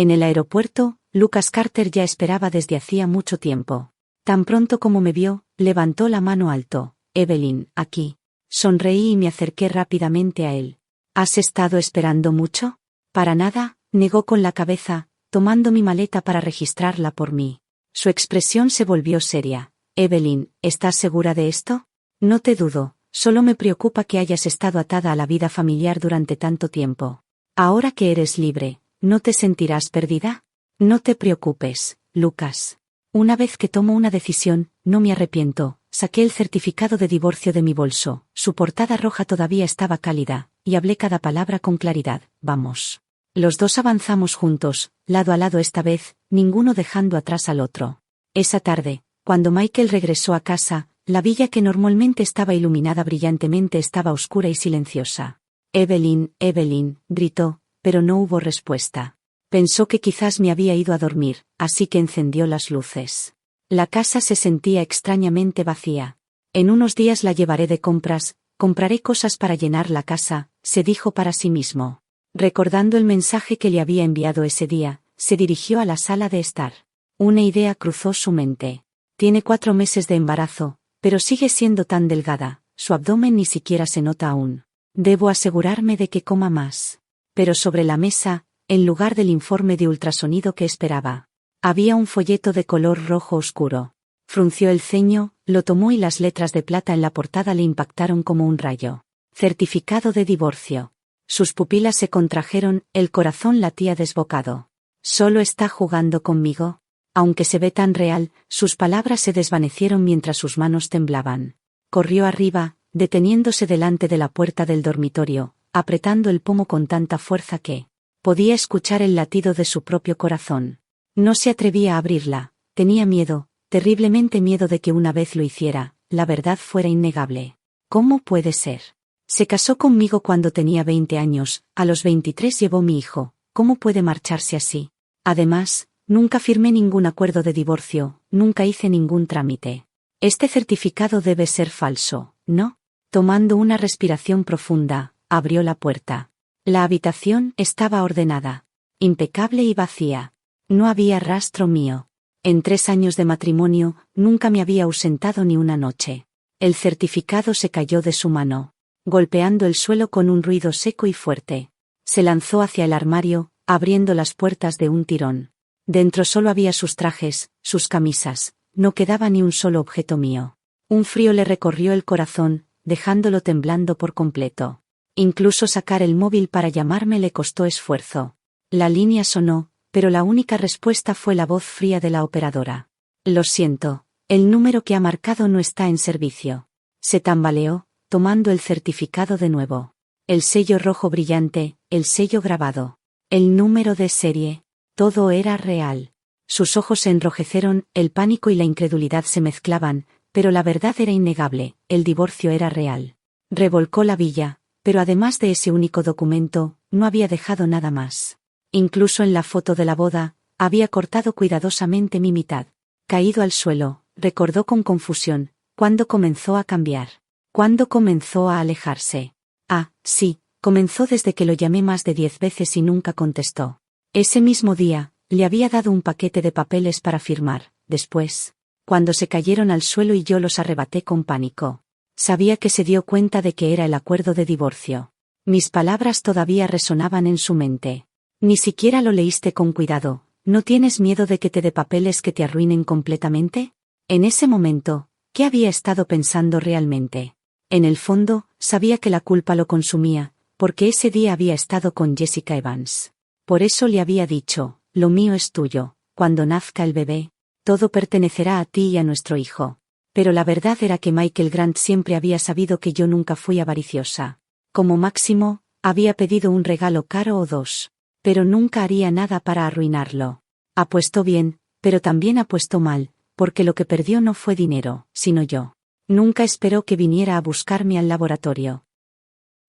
En el aeropuerto, Lucas Carter ya esperaba desde hacía mucho tiempo. Tan pronto como me vio, levantó la mano alto. Evelyn, aquí. Sonreí y me acerqué rápidamente a él. ¿Has estado esperando mucho? Para nada, negó con la cabeza, tomando mi maleta para registrarla por mí. Su expresión se volvió seria. Evelyn, ¿estás segura de esto? No te dudo, solo me preocupa que hayas estado atada a la vida familiar durante tanto tiempo. Ahora que eres libre, ¿no te sentirás perdida? No te preocupes, Lucas. Una vez que tomo una decisión, no me arrepiento. Saqué el certificado de divorcio de mi bolso, su portada roja todavía estaba cálida, y hablé cada palabra con claridad. Vamos. Los dos avanzamos juntos, lado a lado esta vez, ninguno dejando atrás al otro. Esa tarde, cuando Michael regresó a casa, la villa que normalmente estaba iluminada brillantemente estaba oscura y silenciosa. Evelyn, Evelyn, gritó, pero no hubo respuesta. Pensó que quizás me había ido a dormir, así que encendió las luces. La casa se sentía extrañamente vacía. En unos días la llevaré de compras, compraré cosas para llenar la casa, se dijo para sí mismo. Recordando el mensaje que le había enviado ese día, se dirigió a la sala de estar. Una idea cruzó su mente. Tiene 4 meses de embarazo, pero sigue siendo tan delgada, su abdomen ni siquiera se nota aún. Debo asegurarme de que coma más. Pero sobre la mesa, en lugar del informe de ultrasonido que esperaba, había un folleto de color rojo oscuro. Frunció el ceño, lo tomó y las letras de plata en la portada le impactaron como un rayo. Certificado de divorcio. Sus pupilas se contrajeron, el corazón latía desbocado. ¿Solo está jugando conmigo? Aunque se ve tan real, sus palabras se desvanecieron mientras sus manos temblaban. Corrió arriba, deteniéndose delante de la puerta del dormitorio, apretando el pomo con tanta fuerza que podía escuchar el latido de su propio corazón. No se atrevía a abrirla, tenía miedo, terriblemente miedo de que una vez lo hiciera, la verdad fuera innegable. ¿Cómo puede ser? Se casó conmigo cuando tenía 20 años, a los 23 llevó mi hijo, ¿cómo puede marcharse así? Además, nunca firmé ningún acuerdo de divorcio, nunca hice ningún trámite. Este certificado debe ser falso, ¿no? Tomando una respiración profunda, abrió la puerta. La habitación estaba ordenada, impecable y vacía. No había rastro mío. En 3 años de matrimonio, nunca me había ausentado ni una noche. El certificado se cayó de su mano, golpeando el suelo con un ruido seco y fuerte. Se lanzó hacia el armario, abriendo las puertas de un tirón. Dentro solo había sus trajes, sus camisas, no quedaba ni un solo objeto mío. Un frío le recorrió el corazón, dejándolo temblando por completo. Incluso sacar el móvil para llamarme le costó esfuerzo. La línea sonó, pero la única respuesta fue la voz fría de la operadora. Lo siento, el número que ha marcado no está en servicio. Se tambaleó, tomando el certificado de nuevo. El sello rojo brillante, el sello grabado. El número de serie. Todo era real. Sus ojos se enrojecieron, el pánico y la incredulidad se mezclaban, pero la verdad era innegable, el divorcio era real. Revolcó la villa, pero además de ese único documento, no había dejado nada más. Incluso en la foto de la boda, había cortado cuidadosamente mi mitad. Caído al suelo, recordó con confusión, ¿cuándo comenzó a cambiar? ¿Cuándo comenzó a alejarse? Ah, sí, comenzó desde que lo llamé más de 10 veces y nunca contestó. Ese mismo día, le había dado un paquete de papeles para firmar, después, cuando se cayeron al suelo y yo los arrebaté con pánico. Sabía que se dio cuenta de que era el acuerdo de divorcio. Mis palabras todavía resonaban en su mente. Ni siquiera lo leíste con cuidado, ¿no tienes miedo de que te dé papeles que te arruinen completamente? En ese momento, ¿qué había estado pensando realmente? En el fondo, sabía que la culpa lo consumía, porque ese día había estado con Jessica Evans. Por eso le había dicho, lo mío es tuyo, cuando nazca el bebé, todo pertenecerá a ti y a nuestro hijo. Pero la verdad era que Michael Grant siempre había sabido que yo nunca fui avariciosa. Como máximo, había pedido un regalo caro o 2. Pero nunca haría nada para arruinarlo. Apuestó bien, pero también apuestó mal, porque lo que perdió no fue dinero, sino yo. Nunca esperó que viniera a buscarme al laboratorio.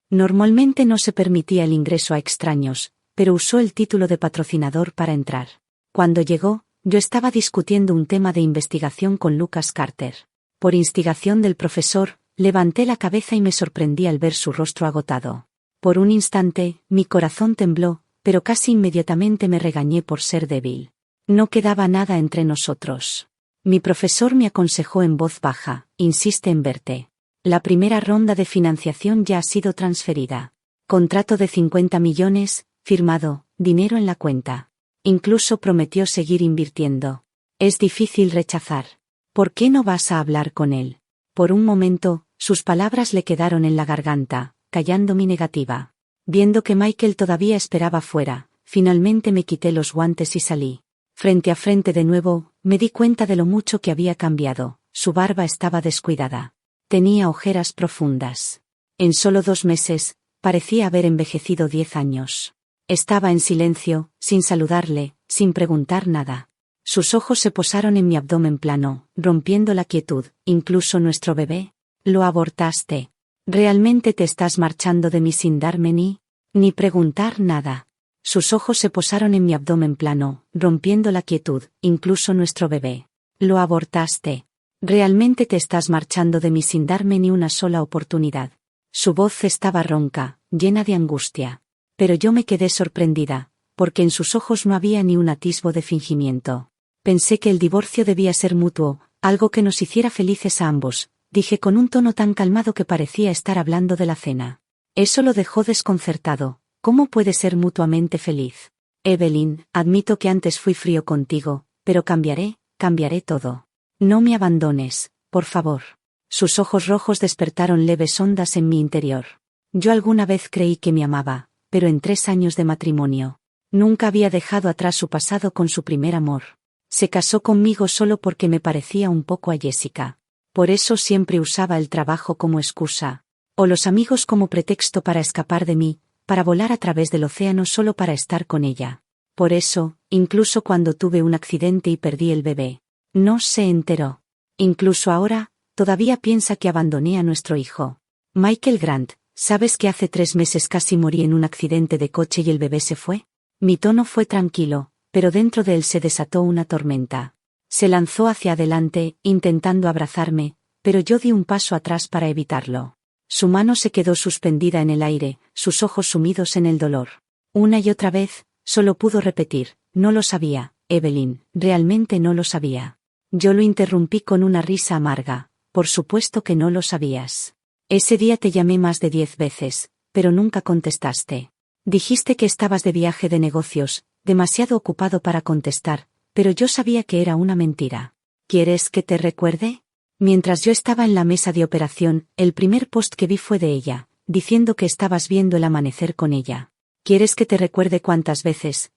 Normalmente no se permitía el ingreso a extraños, pero usó el título de patrocinador para entrar. Cuando llegó, yo estaba discutiendo un tema de investigación con Lucas Carter. Por instigación del profesor, levanté la cabeza y me sorprendí al ver su rostro agotado. Por un instante, mi corazón tembló, pero casi inmediatamente me regañé por ser débil. No quedaba nada entre nosotros. Mi profesor me aconsejó en voz baja: insiste en verte. La primera ronda de financiación ya ha sido transferida. Contrato de 50 millones, firmado, dinero en la cuenta. Incluso prometió seguir invirtiendo. Es difícil rechazar. ¿Por qué no vas a hablar con él? Por un momento, sus palabras le quedaron en la garganta, callando mi negativa. Viendo que Michael todavía esperaba fuera, finalmente me quité los guantes y salí. Frente a frente de nuevo, me di cuenta de lo mucho que había cambiado. Su barba estaba descuidada. Tenía ojeras profundas. En solo 2 meses, parecía haber envejecido 10 años. Estaba en silencio, sin saludarle, sin preguntar nada. Sus ojos se posaron en mi abdomen plano, rompiendo la quietud. ¿Incluso nuestro bebé? Lo abortaste. ¿Realmente te estás marchando de mí sin darme ni preguntar nada? Sus ojos se posaron en mi abdomen plano, rompiendo la quietud. ¿Incluso nuestro bebé? Lo abortaste. ¿Realmente te estás marchando de mí sin darme ni una sola oportunidad? Su voz estaba ronca, llena de angustia. Pero yo me quedé sorprendida, porque en sus ojos no había ni un atisbo de fingimiento. Pensé que el divorcio debía ser mutuo, algo que nos hiciera felices a ambos, dije con un tono tan calmado que parecía estar hablando de la cena. Eso lo dejó desconcertado. ¿Cómo puede ser mutuamente feliz? Evelyn, admito que antes fui frío contigo, pero cambiaré todo. No me abandones, por favor. Sus ojos rojos despertaron leves ondas en mi interior. Yo alguna vez creí que me amaba, pero en 3 años de matrimonio, nunca había dejado atrás su pasado con su primer amor. Se casó conmigo solo porque me parecía un poco a Jessica. Por eso siempre usaba el trabajo como excusa, o los amigos como pretexto para escapar de mí, para volar a través del océano solo para estar con ella. Por eso, incluso cuando tuve un accidente y perdí el bebé, no se enteró. Incluso ahora, todavía piensa que abandoné a nuestro hijo. Michael Grant, ¿sabes que hace 3 meses casi morí en un accidente de coche y el bebé se fue? Mi tono fue tranquilo, pero dentro de él se desató una tormenta. Se lanzó hacia adelante, intentando abrazarme, pero yo di un paso atrás para evitarlo. Su mano se quedó suspendida en el aire, sus ojos sumidos en el dolor. Una y otra vez, solo pudo repetir: no lo sabía, Evelyn, realmente no lo sabía. Yo lo interrumpí con una risa amarga: por supuesto que no lo sabías. Ese día te llamé más de 10 veces, pero nunca contestaste. Dijiste que estabas de viaje de negocios, demasiado ocupado para contestar, pero yo sabía que era una mentira. ¿Quieres que te recuerde? Mientras yo estaba en la mesa de operación, el primer post que vi fue de ella, diciendo que estabas viendo el amanecer con ella. ¿Quieres que te recuerde cuántas veces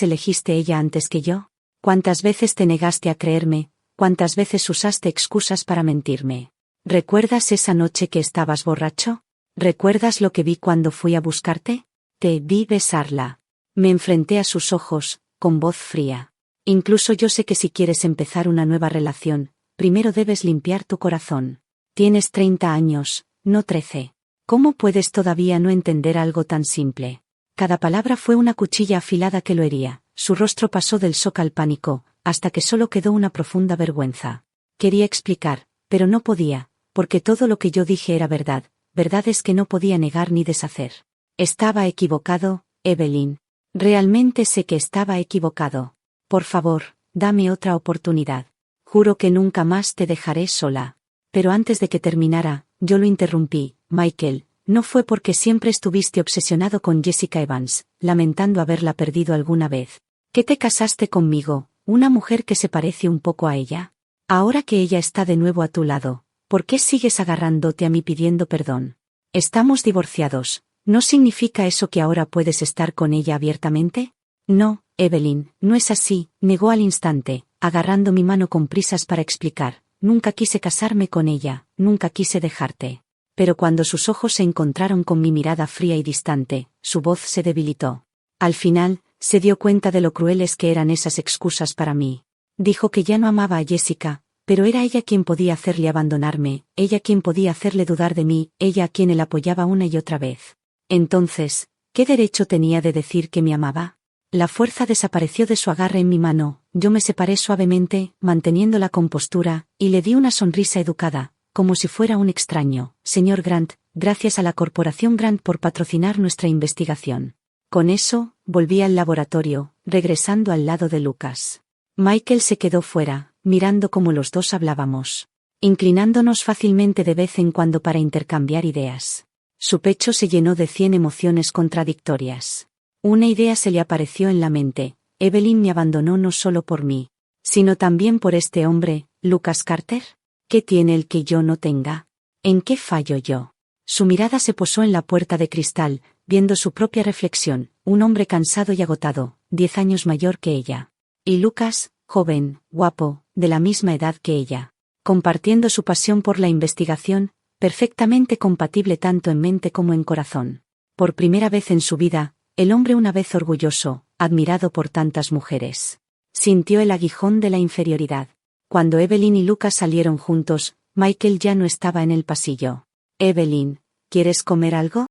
elegiste ella antes que yo? ¿Cuántas veces te negaste a creerme? ¿Cuántas veces usaste excusas para mentirme? ¿Recuerdas esa noche que estabas borracho? ¿Recuerdas lo que vi cuando fui a buscarte? Te vi besarla. Me enfrenté a sus ojos, con voz fría. Incluso yo sé que si quieres empezar una nueva relación, primero debes limpiar tu corazón. Tienes 30 años, no 13. ¿Cómo puedes todavía no entender algo tan simple? Cada palabra fue una cuchilla afilada que lo hería. Su rostro pasó del shock al pánico, hasta que solo quedó una profunda vergüenza. Quería explicar, pero no podía, porque todo lo que yo dije era verdad, verdades que no podía negar ni deshacer. Estaba equivocado, Evelyn. Realmente sé que estaba equivocado. Por favor, dame otra oportunidad. Juro que nunca más te dejaré sola. Pero antes de que terminara, yo lo interrumpí: Michael, no fue porque siempre estuviste obsesionado con Jessica Evans, lamentando haberla perdido alguna vez, que te casaste conmigo, una mujer que se parece un poco a ella. Ahora que ella está de nuevo a tu lado, ¿por qué sigues agarrándote a mí pidiendo perdón? Estamos divorciados, ¿no significa eso que ahora puedes estar con ella abiertamente? No, Evelyn, no es así, negó al instante, agarrando mi mano con prisas para explicar: nunca quise casarme con ella, nunca quise dejarte. Pero cuando sus ojos se encontraron con mi mirada fría y distante, su voz se debilitó. Al final, se dio cuenta de lo crueles que eran esas excusas para mí. Dijo que ya no amaba a Jessica, pero era ella quien podía hacerle abandonarme, ella quien podía hacerle dudar de mí, ella a quien él apoyaba una y otra vez. Entonces, ¿qué derecho tenía de decir que me amaba? La fuerza desapareció de su agarre en mi mano, yo me separé suavemente, manteniendo la compostura, y le di una sonrisa educada, como si fuera un extraño: señor Grant, gracias a la Corporación Grant por patrocinar nuestra investigación. Con eso, volví al laboratorio, regresando al lado de Lucas. Michael se quedó fuera, mirando cómo los dos hablábamos, inclinándonos fácilmente de vez en cuando para intercambiar ideas. Su pecho se llenó de 100 emociones contradictorias. Una idea se le apareció en la mente: Evelyn me abandonó no solo por mí, sino también por este hombre, Lucas Carter. ¿Qué tiene el que yo no tenga? ¿En qué fallo yo? Su mirada se posó en la puerta de cristal, viendo su propia reflexión: un hombre cansado y agotado, 10 años mayor que ella. Y Lucas, joven, guapo, de la misma edad que ella, compartiendo su pasión por la investigación, perfectamente compatible tanto en mente como en corazón. Por primera vez en su vida, el hombre una vez orgulloso, admirado por tantas mujeres, sintió el aguijón de la inferioridad. Cuando Evelyn y Lucas salieron juntos, Michael ya no estaba en el pasillo. «Evelyn, ¿quieres comer algo?»,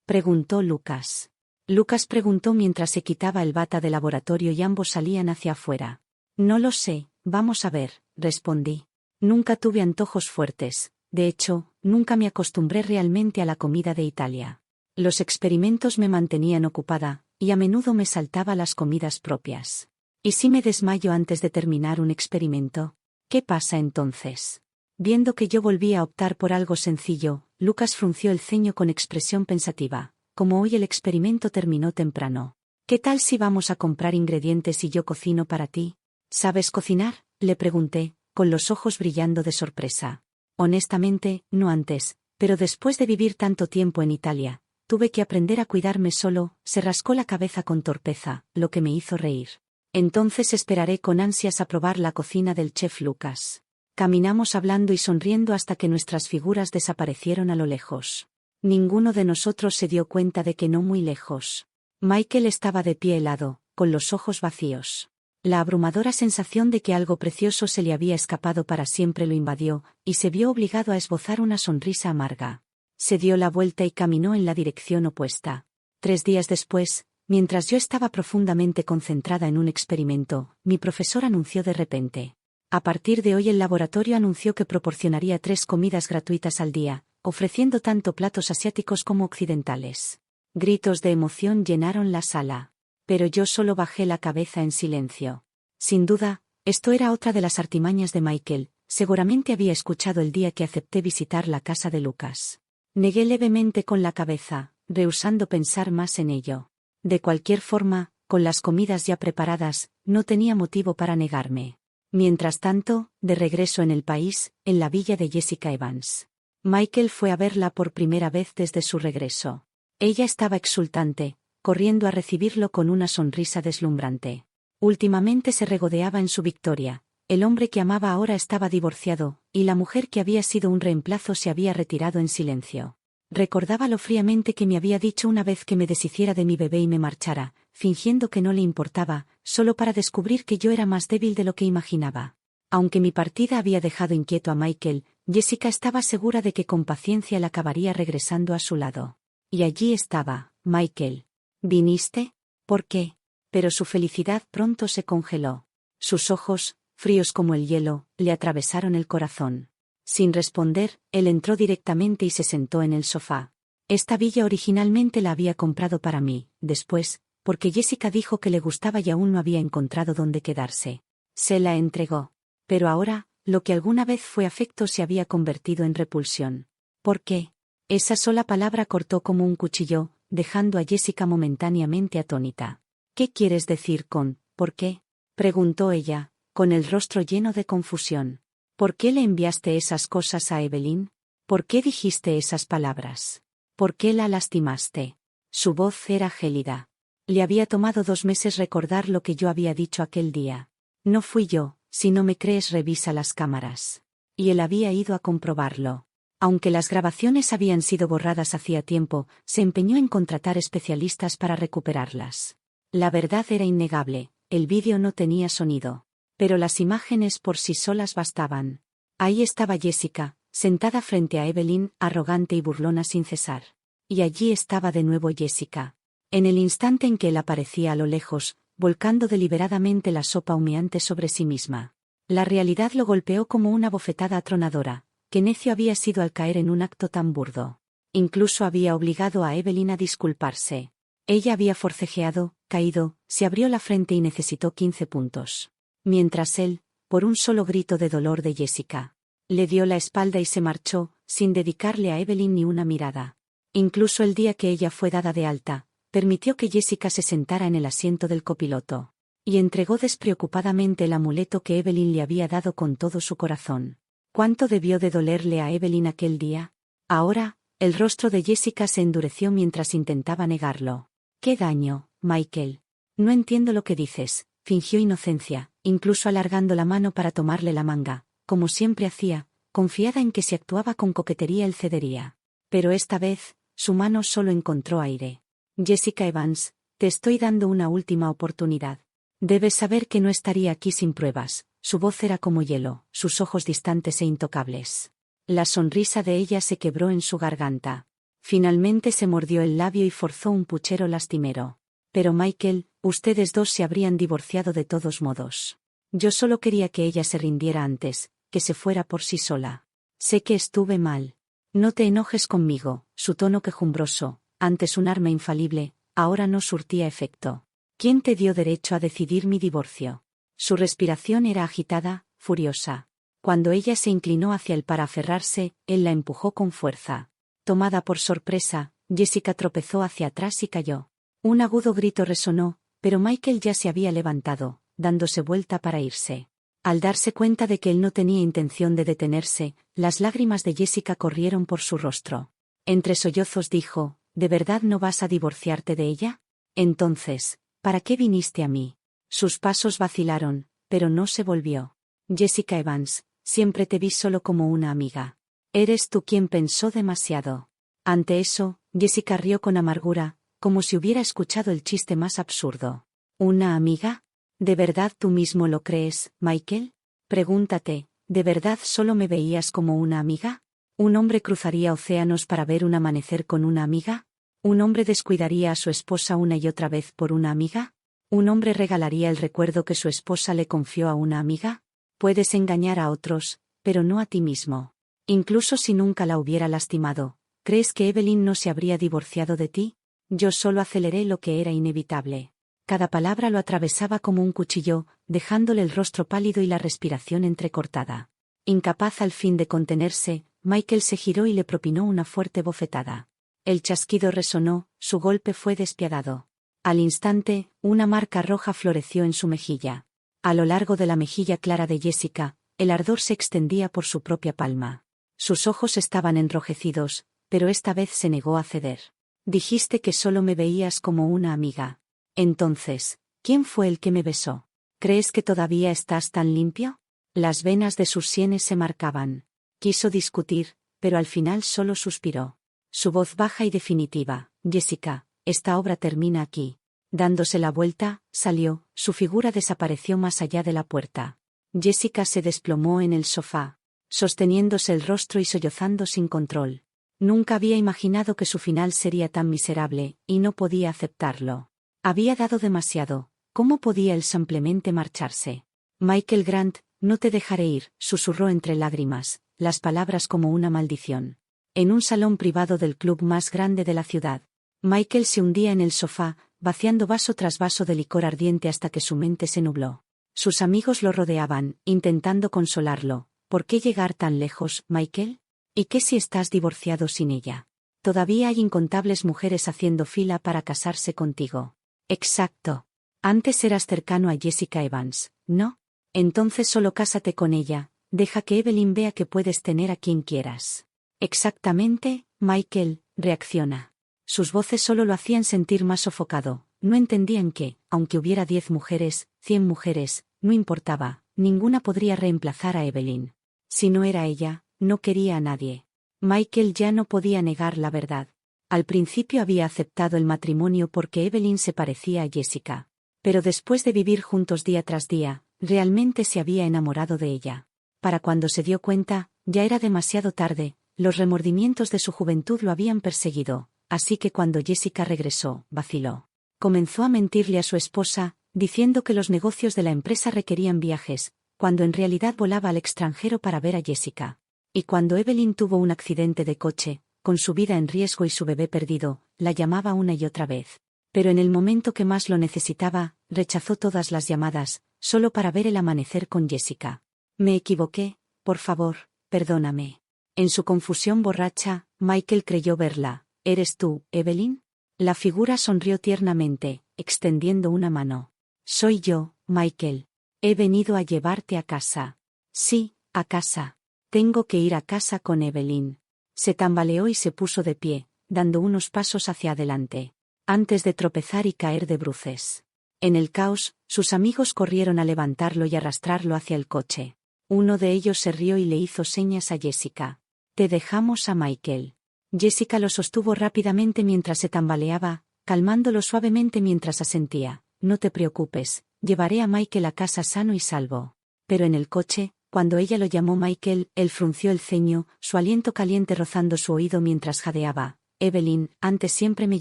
preguntó Lucas. Lucas preguntó mientras se quitaba el bata de laboratorio y ambos salían hacia afuera. «No lo sé, vamos a ver», respondí. Nunca tuve antojos fuertes, de hecho, nunca me acostumbré realmente a la comida de Italia. Los experimentos me mantenían ocupada, y a menudo me saltaba las comidas propias. ¿Y si me desmayo antes de terminar un experimento? ¿Qué pasa entonces? Viendo que yo volvía a optar por algo sencillo, Lucas frunció el ceño con expresión pensativa. «Como hoy el experimento terminó temprano, ¿qué tal si vamos a comprar ingredientes y yo cocino para ti?» «¿Sabes cocinar?», le pregunté, con los ojos brillando de sorpresa. Honestamente, no antes, pero después de vivir tanto tiempo en Italia, tuve que aprender a cuidarme solo. Se rascó la cabeza con torpeza, lo que me hizo reír. «Entonces esperaré con ansias a probar la cocina del chef Lucas». Caminamos hablando y sonriendo hasta que nuestras figuras desaparecieron a lo lejos. Ninguno de nosotros se dio cuenta de que no muy lejos. Michael estaba de pie helado, con los ojos vacíos. La abrumadora sensación de que algo precioso se le había escapado para siempre lo invadió, y se vio obligado a esbozar una sonrisa amarga. Se dio la vuelta y caminó en la dirección opuesta. 3 días después, mientras yo estaba profundamente concentrada en un experimento, mi profesor anunció de repente: «A partir de hoy el laboratorio anunció que proporcionaría 3 comidas gratuitas al día, ofreciendo tanto platos asiáticos como occidentales». Gritos de emoción llenaron la sala. Pero yo solo bajé la cabeza en silencio. Sin duda, esto era otra de las artimañas de Michael. Seguramente había escuchado el día que acepté visitar la casa de Lucas. Negué levemente con la cabeza, rehusando pensar más en ello. De cualquier forma, con las comidas ya preparadas, no tenía motivo para negarme. Mientras tanto, de regreso en el país, en la villa de Jessica Evans, Michael fue a verla por primera vez desde su regreso. Ella estaba exultante, corriendo a recibirlo con una sonrisa deslumbrante. Últimamente se regodeaba en su victoria. El hombre que amaba ahora estaba divorciado, y la mujer que había sido un reemplazo se había retirado en silencio. Recordaba lo fríamente que me había dicho una vez que me deshiciera de mi bebé y me marchara, fingiendo que no le importaba, solo para descubrir que yo era más débil de lo que imaginaba. Aunque mi partida había dejado inquieto a Michael, Jessica estaba segura de que con paciencia él acabaría regresando a su lado. Y allí estaba, Michael. «¿Viniste? ¿Por qué?». Pero su felicidad pronto se congeló. Sus ojos, fríos como el hielo, le atravesaron el corazón. Sin responder, él entró directamente y se sentó en el sofá. Esta villa originalmente la había comprado para mí, después, porque Jessica dijo que le gustaba y aún no había encontrado dónde quedarse. Se la entregó. Pero ahora, lo que alguna vez fue afecto se había convertido en repulsión. ¿Por qué? Esa sola palabra cortó como un cuchillo, dejando a Jessica momentáneamente atónita. «¿Qué quieres decir con «por qué?», preguntó ella, con el rostro lleno de confusión. «¿Por qué le enviaste esas cosas a Evelyn? ¿Por qué dijiste esas palabras? ¿Por qué la lastimaste?». Su voz era gélida. Le había tomado 2 meses recordar lo que yo había dicho aquel día. «No fui yo, si no me crees revisa las cámaras». Y él había ido a comprobarlo. Aunque las grabaciones habían sido borradas hacía tiempo, se empeñó en contratar especialistas para recuperarlas. La verdad era innegable: el vídeo no tenía sonido. Pero las imágenes por sí solas bastaban. Ahí estaba Jessica, sentada frente a Evelyn, arrogante y burlona sin cesar. Y allí estaba de nuevo Jessica. En el instante en que él aparecía a lo lejos, volcando deliberadamente la sopa humeante sobre sí misma, la realidad lo golpeó como una bofetada atronadora. Qué necio había sido al caer en un acto tan burdo. Incluso había obligado a Evelyn a disculparse. Ella había forcejeado, caído, se abrió la frente y necesitó 15 puntos. Mientras él, por un solo grito de dolor de Jessica, le dio la espalda y se marchó, sin dedicarle a Evelyn ni una mirada. Incluso el día que ella fue dada de alta, permitió que Jessica se sentara en el asiento del copiloto, y entregó despreocupadamente el amuleto que Evelyn le había dado con todo su corazón. ¿Cuánto debió de dolerle a Evelyn aquel día? Ahora, el rostro de Jessica se endureció mientras intentaba negarlo. «¿Qué daño, Michael? No entiendo lo que dices», fingió inocencia, incluso alargando la mano para tomarle la manga, como siempre hacía, confiada en que si actuaba con coquetería él cedería. Pero esta vez, su mano solo encontró aire. «Jessica Evans, te estoy dando una última oportunidad. Debes saber que no estaría aquí sin pruebas». Su voz era como hielo, sus ojos distantes e intocables. La sonrisa de ella se quebró en su garganta. Finalmente se mordió el labio y forzó un puchero lastimero. «Pero Michael, ustedes dos se habrían divorciado de todos modos. Yo solo quería que ella se rindiera antes, que se fuera por sí sola. Sé que estuve mal. No te enojes conmigo». Su tono quejumbroso, antes un arma infalible, ahora no surtía efecto. «¿Quién te dio derecho a decidir mi divorcio?». Su respiración era agitada, furiosa. Cuando ella se inclinó hacia él para aferrarse, él la empujó con fuerza. Tomada por sorpresa, Jessica tropezó hacia atrás y cayó. Un agudo grito resonó, pero Michael ya se había levantado, dándose vuelta para irse. Al darse cuenta de que él no tenía intención de detenerse, las lágrimas de Jessica corrieron por su rostro. Entre sollozos dijo: «¿De verdad no vas a divorciarte de ella? Entonces, ¿para qué viniste a mí?». Sus pasos vacilaron, pero no se volvió. «Jessica Evans, siempre te vi solo como una amiga. Eres tú quien pensó demasiado». Ante eso, Jessica rió con amargura, como si hubiera escuchado el chiste más absurdo. «¿Una amiga? ¿De verdad tú mismo lo crees, Michael? Pregúntate, ¿de verdad solo me veías como una amiga? ¿Un hombre cruzaría océanos para ver un amanecer con una amiga? ¿Un hombre descuidaría a su esposa una y otra vez por una amiga? ¿Un hombre regalaría el recuerdo que su esposa le confió a una amiga? Puedes engañar a otros, pero no a ti mismo. Incluso si nunca la hubiera lastimado, ¿crees que Evelyn no se habría divorciado de ti? Yo solo aceleré lo que era inevitable». Cada palabra lo atravesaba como un cuchillo, dejándole el rostro pálido y la respiración entrecortada. Incapaz al fin de contenerse, Michael se giró y le propinó una fuerte bofetada. El chasquido resonó, su golpe fue despiadado. Al instante, una marca roja floreció en su mejilla. A lo largo de la mejilla clara de Jessica, el ardor se extendía por su propia palma. Sus ojos estaban enrojecidos, pero esta vez se negó a ceder. «Dijiste que solo me veías como una amiga. Entonces, ¿quién fue el que me besó? ¿Crees que todavía estás tan limpio?». Las venas de sus sienes se marcaban. Quiso discutir, pero al final solo suspiró. Su voz baja y definitiva: «Jessica, esta obra termina aquí». Dándose la vuelta, salió, su figura desapareció más allá de la puerta. Jessica se desplomó en el sofá, sosteniéndose el rostro y sollozando sin control. Nunca había imaginado que su final sería tan miserable, y no podía aceptarlo. Había dado demasiado, ¿cómo podía él simplemente marcharse? «Michael Grant, no te dejaré ir», susurró entre lágrimas, las palabras como una maldición. En un salón privado del club más grande de la ciudad, Michael se hundía en el sofá, vaciando vaso tras vaso de licor ardiente hasta que su mente se nubló. Sus amigos lo rodeaban, intentando consolarlo. «¿Por qué llegar tan lejos, Michael? ¿Y qué si estás divorciado sin ella? Todavía hay incontables mujeres haciendo fila para casarse contigo». «Exacto. Antes eras cercano a Jessica Evans, ¿no? Entonces solo cásate con ella, deja que Evelyn vea que puedes tener a quien quieras». «Exactamente, Michael», reacciona. Sus voces solo lo hacían sentir más sofocado. No entendían que, aunque hubiera 10 mujeres, 100 mujeres, no importaba, ninguna podría reemplazar a Evelyn. Si no era ella, no quería a nadie. Michael ya no podía negar la verdad. Al principio había aceptado el matrimonio porque Evelyn se parecía a Jessica. Pero después de vivir juntos día tras día, realmente se había enamorado de ella. Para cuando se dio cuenta, ya era demasiado tarde, los remordimientos de su juventud lo habían perseguido. Así que cuando Jessica regresó, vaciló. Comenzó a mentirle a su esposa, diciendo que los negocios de la empresa requerían viajes, cuando en realidad volaba al extranjero para ver a Jessica. Y cuando Evelyn tuvo un accidente de coche, con su vida en riesgo y su bebé perdido, la llamaba una y otra vez. Pero en el momento que más lo necesitaba, rechazó todas las llamadas, solo para ver el amanecer con Jessica. Me equivoqué, por favor, perdóname. En su confusión borracha, Michael creyó verla. ¿Eres tú, Evelyn? La figura sonrió tiernamente, extendiendo una mano. Soy yo, Michael. He venido a llevarte a casa. Sí, a casa. Tengo que ir a casa con Evelyn. Se tambaleó y se puso de pie, dando unos pasos hacia adelante, antes de tropezar y caer de bruces. En el caos, sus amigos corrieron a levantarlo y arrastrarlo hacia el coche. Uno de ellos se rió y le hizo señas a Jessica. Te dejamos a Michael. Jessica lo sostuvo rápidamente mientras se tambaleaba, calmándolo suavemente mientras asentía. No te preocupes, llevaré a Michael a casa sano y salvo. Pero en el coche, cuando ella lo llamó Michael, él frunció el ceño, su aliento caliente rozando su oído mientras jadeaba. Evelyn, antes siempre me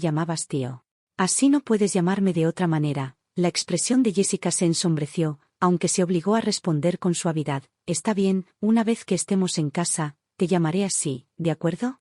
llamabas tío. Así no puedes llamarme de otra manera. La expresión de Jessica se ensombreció, aunque se obligó a responder con suavidad. Está bien, una vez que estemos en casa, te llamaré así, ¿de acuerdo?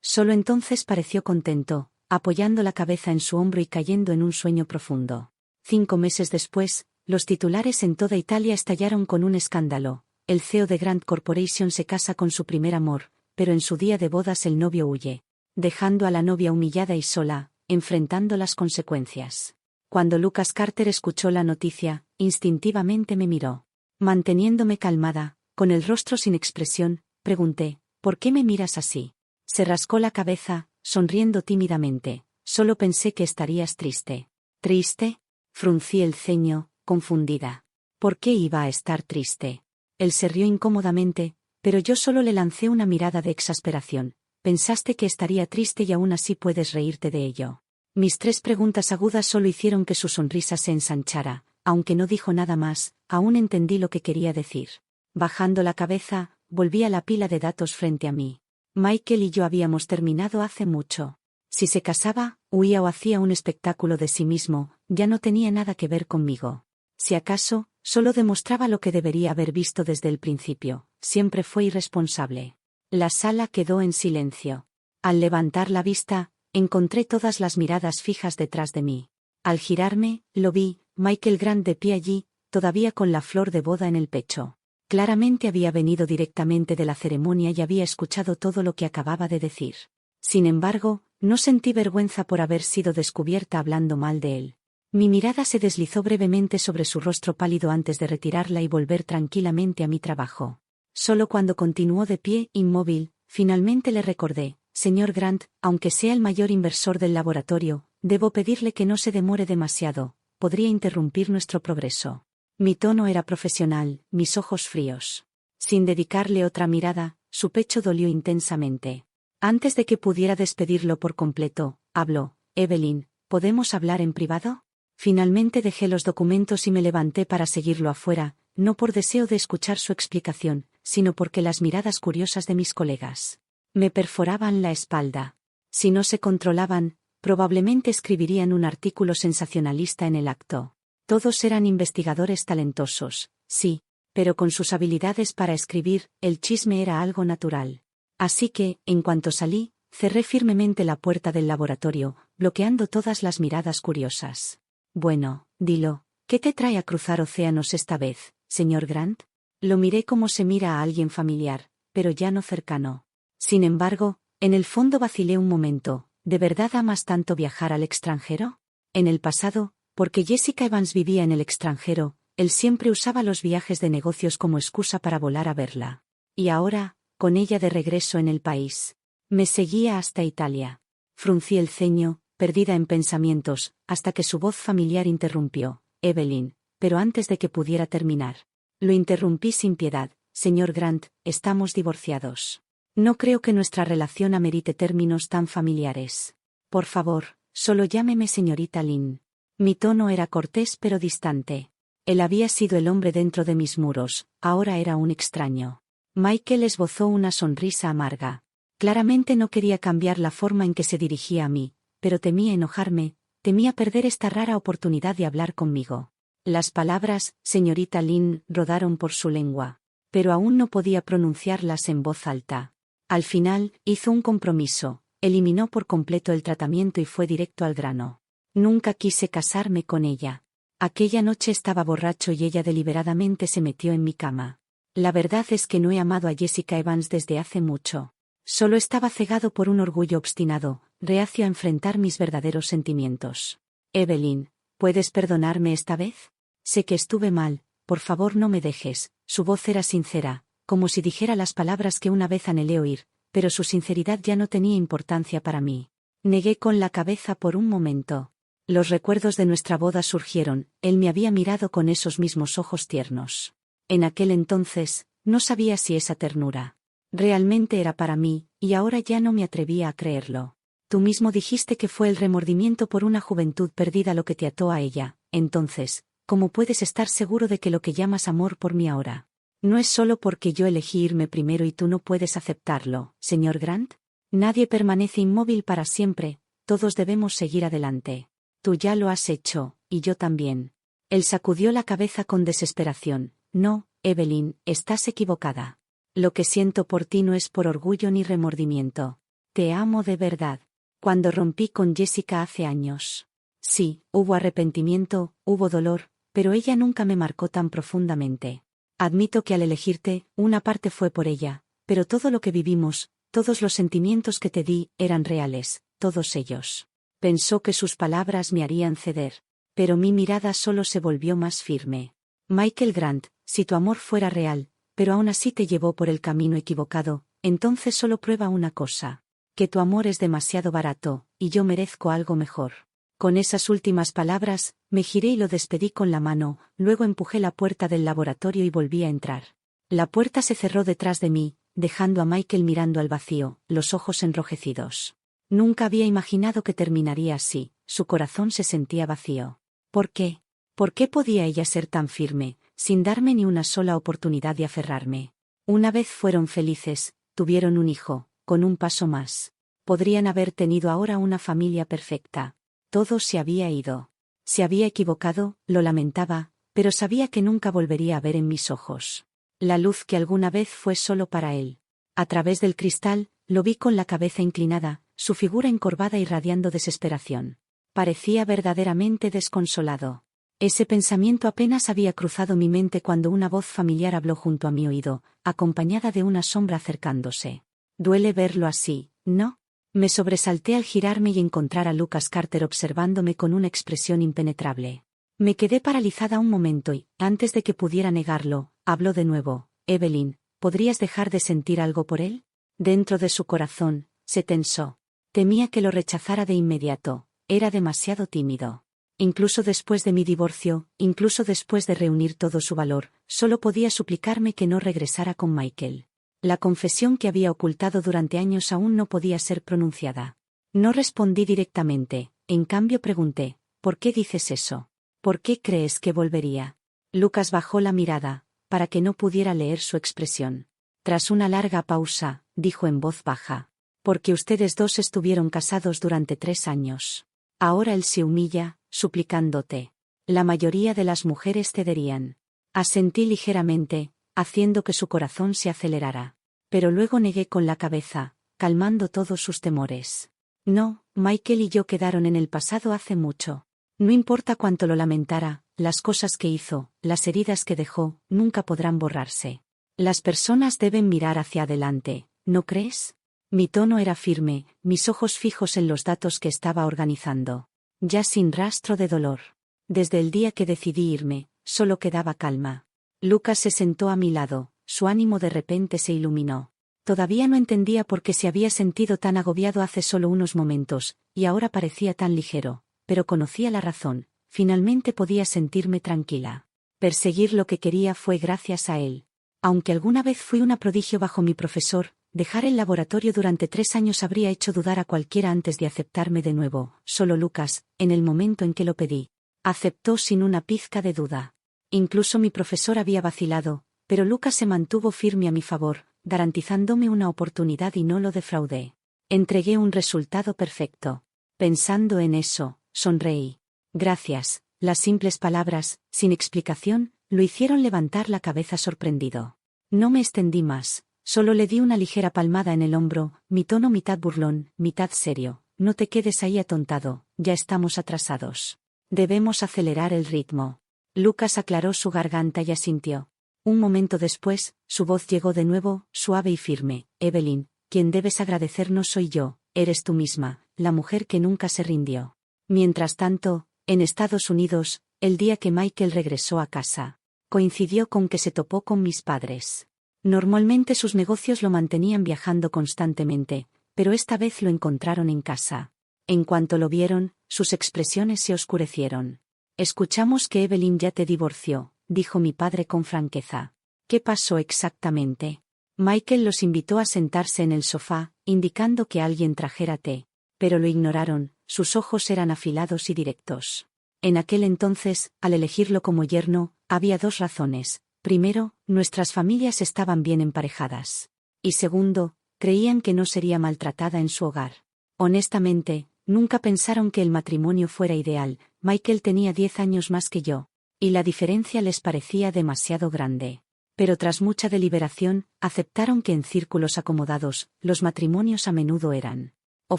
Solo entonces pareció contento, apoyando la cabeza en su hombro y cayendo en un sueño profundo. 5 meses después, los titulares en toda Italia estallaron con un escándalo. El CEO de Grant Corporation se casa con su primer amor, pero en su día de bodas el novio huye, dejando a la novia humillada y sola, enfrentando las consecuencias. Cuando Lucas Carter escuchó la noticia, instintivamente me miró. Manteniéndome calmada, con el rostro sin expresión, pregunté, ¿por qué me miras así? Se rascó la cabeza, sonriendo tímidamente. Solo pensé que estarías triste. ¿Triste? Fruncí el ceño, confundida. ¿Por qué iba a estar triste? Él se rió incómodamente, pero yo solo le lancé una mirada de exasperación. Pensaste que estaría triste y aún así puedes reírte de ello. Mis 3 preguntas agudas solo hicieron que su sonrisa se ensanchara. Aunque no dijo nada más, aún entendí lo que quería decir. Bajando la cabeza, volví a la pila de datos frente a mí. Michael y yo habíamos terminado hace mucho. Si se casaba, huía o hacía un espectáculo de sí mismo, ya no tenía nada que ver conmigo. Si acaso, solo demostraba lo que debería haber visto desde el principio. Siempre fue irresponsable. La sala quedó en silencio. Al levantar la vista, encontré todas las miradas fijas detrás de mí. Al girarme, lo vi, Michael Grant de pie allí, todavía con la flor de boda en el pecho. Claramente había venido directamente de la ceremonia y había escuchado todo lo que acababa de decir. Sin embargo, no sentí vergüenza por haber sido descubierta hablando mal de él. Mi mirada se deslizó brevemente sobre su rostro pálido antes de retirarla y volver tranquilamente a mi trabajo. Solo cuando continuó de pie, inmóvil, finalmente le recordé, señor Grant, aunque sea el mayor inversor del laboratorio, debo pedirle que no se demore demasiado, podría interrumpir nuestro progreso. Mi tono era profesional, mis ojos fríos. Sin dedicarle otra mirada, su pecho dolió intensamente. Antes de que pudiera despedirlo por completo, habló, Evelyn, ¿podemos hablar en privado? Finalmente dejé los documentos y me levanté para seguirlo afuera, no por deseo de escuchar su explicación, sino porque las miradas curiosas de mis colegas me perforaban la espalda. Si no se controlaban, probablemente escribirían un artículo sensacionalista en el acto. Todos eran investigadores talentosos, sí, pero con sus habilidades para escribir, el chisme era algo natural. Así que, en cuanto salí, cerré firmemente la puerta del laboratorio, bloqueando todas las miradas curiosas. Bueno, dilo, ¿qué te trae a cruzar océanos esta vez, señor Grant? Lo miré como se mira a alguien familiar, pero ya no cercano. Sin embargo, en el fondo vacilé un momento, ¿de verdad amas tanto viajar al extranjero? En el pasado, porque Jessica Evans vivía en el extranjero, él siempre usaba los viajes de negocios como excusa para volar a verla. Y ahora, con ella de regreso en el país, me seguía hasta Italia. Fruncí el ceño, perdida en pensamientos, hasta que su voz familiar interrumpió, Evelyn, pero antes de que pudiera terminar. Lo interrumpí sin piedad, señor Grant, estamos divorciados. No creo que nuestra relación amerite términos tan familiares. Por favor, solo llámeme señorita Lynn. Mi tono era cortés pero distante. Él había sido el hombre dentro de mis muros, ahora era un extraño. Michael esbozó una sonrisa amarga. Claramente no quería cambiar la forma en que se dirigía a mí, pero temía enojarme, temía perder esta rara oportunidad de hablar conmigo. Las palabras, señorita Lynn, rodaron por su lengua, pero aún no podía pronunciarlas en voz alta. Al final, hizo un compromiso, eliminó por completo el tratamiento y fue directo al grano. Nunca quise casarme con ella. Aquella noche estaba borracho y ella deliberadamente se metió en mi cama. La verdad es que no he amado a Jessica Evans desde hace mucho. Solo estaba cegado por un orgullo obstinado, reacio a enfrentar mis verdaderos sentimientos. Evelyn, ¿puedes perdonarme esta vez? Sé que estuve mal, por favor no me dejes. Su voz era sincera, como si dijera las palabras que una vez anhelé oír, pero su sinceridad ya no tenía importancia para mí. Negué con la cabeza por un momento. Los recuerdos de nuestra boda surgieron, él me había mirado con esos mismos ojos tiernos. En aquel entonces, no sabía si esa ternura realmente era para mí, y ahora ya no me atrevía a creerlo. Tú mismo dijiste que fue el remordimiento por una juventud perdida lo que te ató a ella, entonces, ¿cómo puedes estar seguro de que lo que llamas amor por mí ahora no es solo porque yo elegí irme primero y tú no puedes aceptarlo, señor Grant? Nadie permanece inmóvil para siempre, todos debemos seguir adelante. Tú ya lo has hecho, y yo también. Él sacudió la cabeza con desesperación. No, Evelyn, estás equivocada. Lo que siento por ti no es por orgullo ni remordimiento. Te amo de verdad. Cuando rompí con Jessica hace años. Sí, hubo arrepentimiento, hubo dolor, pero ella nunca me marcó tan profundamente. Admito que al elegirte, una parte fue por ella, pero todo lo que vivimos, todos los sentimientos que te di, eran reales, todos ellos. Pensó que sus palabras me harían ceder, pero mi mirada solo se volvió más firme. Michael Grant, si tu amor fuera real, pero aún así te llevó por el camino equivocado, entonces solo prueba una cosa: que tu amor es demasiado barato, y yo merezco algo mejor. Con esas últimas palabras, me giré y lo despedí con la mano, luego empujé la puerta del laboratorio y volví a entrar. La puerta se cerró detrás de mí, dejando a Michael mirando al vacío, los ojos enrojecidos. Nunca había imaginado que terminaría así, su corazón se sentía vacío. ¿Por qué? ¿Por qué podía ella ser tan firme, sin darme ni una sola oportunidad de aferrarme? Una vez fueron felices, tuvieron un hijo, con un paso más. Podrían haber tenido ahora una familia perfecta. Todo se había ido. Se había equivocado, lo lamentaba, pero sabía que nunca volvería a ver en mis ojos la luz que alguna vez fue solo para él. A través del cristal, lo vi con la cabeza inclinada, su figura encorvada irradiando desesperación. Parecía verdaderamente desconsolado. Ese pensamiento apenas había cruzado mi mente cuando una voz familiar habló junto a mi oído, acompañada de una sombra acercándose. Duele verlo así, ¿no? Me sobresalté al girarme y encontrar a Lucas Carter observándome con una expresión impenetrable. Me quedé paralizada un momento y, antes de que pudiera negarlo, habló de nuevo. Evelyn, ¿podrías dejar de sentir algo por él? Dentro de su corazón, se tensó. Temía que lo rechazara de inmediato, era demasiado tímido. Incluso después de mi divorcio, incluso después de reunir todo su valor, solo podía suplicarme que no regresara con Michael. La confesión que había ocultado durante años aún no podía ser pronunciada. No respondí directamente, en cambio pregunté, ¿por qué dices eso? ¿Por qué crees que volvería? Lucas bajó la mirada, para que no pudiera leer su expresión. Tras una larga pausa, dijo en voz baja, porque ustedes dos estuvieron casados durante 3 años. Ahora él se humilla, suplicándote. La mayoría de las mujeres cederían. Asentí ligeramente, haciendo que su corazón se acelerara. Pero luego negué con la cabeza, calmando todos sus temores. No, Michael y yo quedaron en el pasado hace mucho. No importa cuánto lo lamentara, las cosas que hizo, las heridas que dejó, nunca podrán borrarse. Las personas deben mirar hacia adelante, ¿no crees? Mi tono era firme, mis ojos fijos en los datos que estaba organizando. Ya sin rastro de dolor. Desde el día que decidí irme, solo quedaba calma. Lucas se sentó a mi lado, su ánimo de repente se iluminó. Todavía no entendía por qué se había sentido tan agobiado hace solo unos momentos, y ahora parecía tan ligero, pero conocía la razón, finalmente podía sentirme tranquila. Perseguir lo que quería fue gracias a él. Aunque alguna vez fui una prodigio bajo mi profesor, dejar el laboratorio durante 3 años habría hecho dudar a cualquiera antes de aceptarme de nuevo. Solo Lucas, en el momento en que lo pedí, aceptó sin una pizca de duda. Incluso mi profesor había vacilado, pero Lucas se mantuvo firme a mi favor, garantizándome una oportunidad y no lo defraudé. Entregué un resultado perfecto. Pensando en eso, sonreí. Gracias. Las simples palabras, sin explicación, lo hicieron levantar la cabeza sorprendido. No me extendí más, solo le di una ligera palmada en el hombro, mi tono mitad burlón, mitad serio. no te quedes ahí atontado, ya estamos atrasados. Debemos acelerar el ritmo. Lucas aclaró su garganta y asintió. Un momento después, su voz llegó de nuevo, suave y firme. Evelyn, quien debes agradecernos soy yo, eres tú misma, la mujer que nunca se rindió. Mientras tanto, en Estados Unidos, el día que Michael regresó a casa, coincidió con que se topó con mis padres. Normalmente sus negocios lo mantenían viajando constantemente, pero esta vez lo encontraron en casa. En cuanto lo vieron, sus expresiones se oscurecieron. Escuchamos que Evelyn ya te divorció, dijo mi padre con franqueza. ¿Qué pasó exactamente? Michael los invitó a sentarse en el sofá, indicando que alguien trajera té. Pero lo ignoraron, sus ojos eran afilados y directos. En aquel entonces, al elegirlo como yerno, había dos razones. Primero, nuestras familias estaban bien emparejadas. Y segundo, creían que no sería maltratada en su hogar. Honestamente, nunca pensaron que el matrimonio fuera ideal. Michael tenía 10 años más que yo, y la diferencia les parecía demasiado grande. Pero tras mucha deliberación, aceptaron que en círculos acomodados, los matrimonios a menudo eran o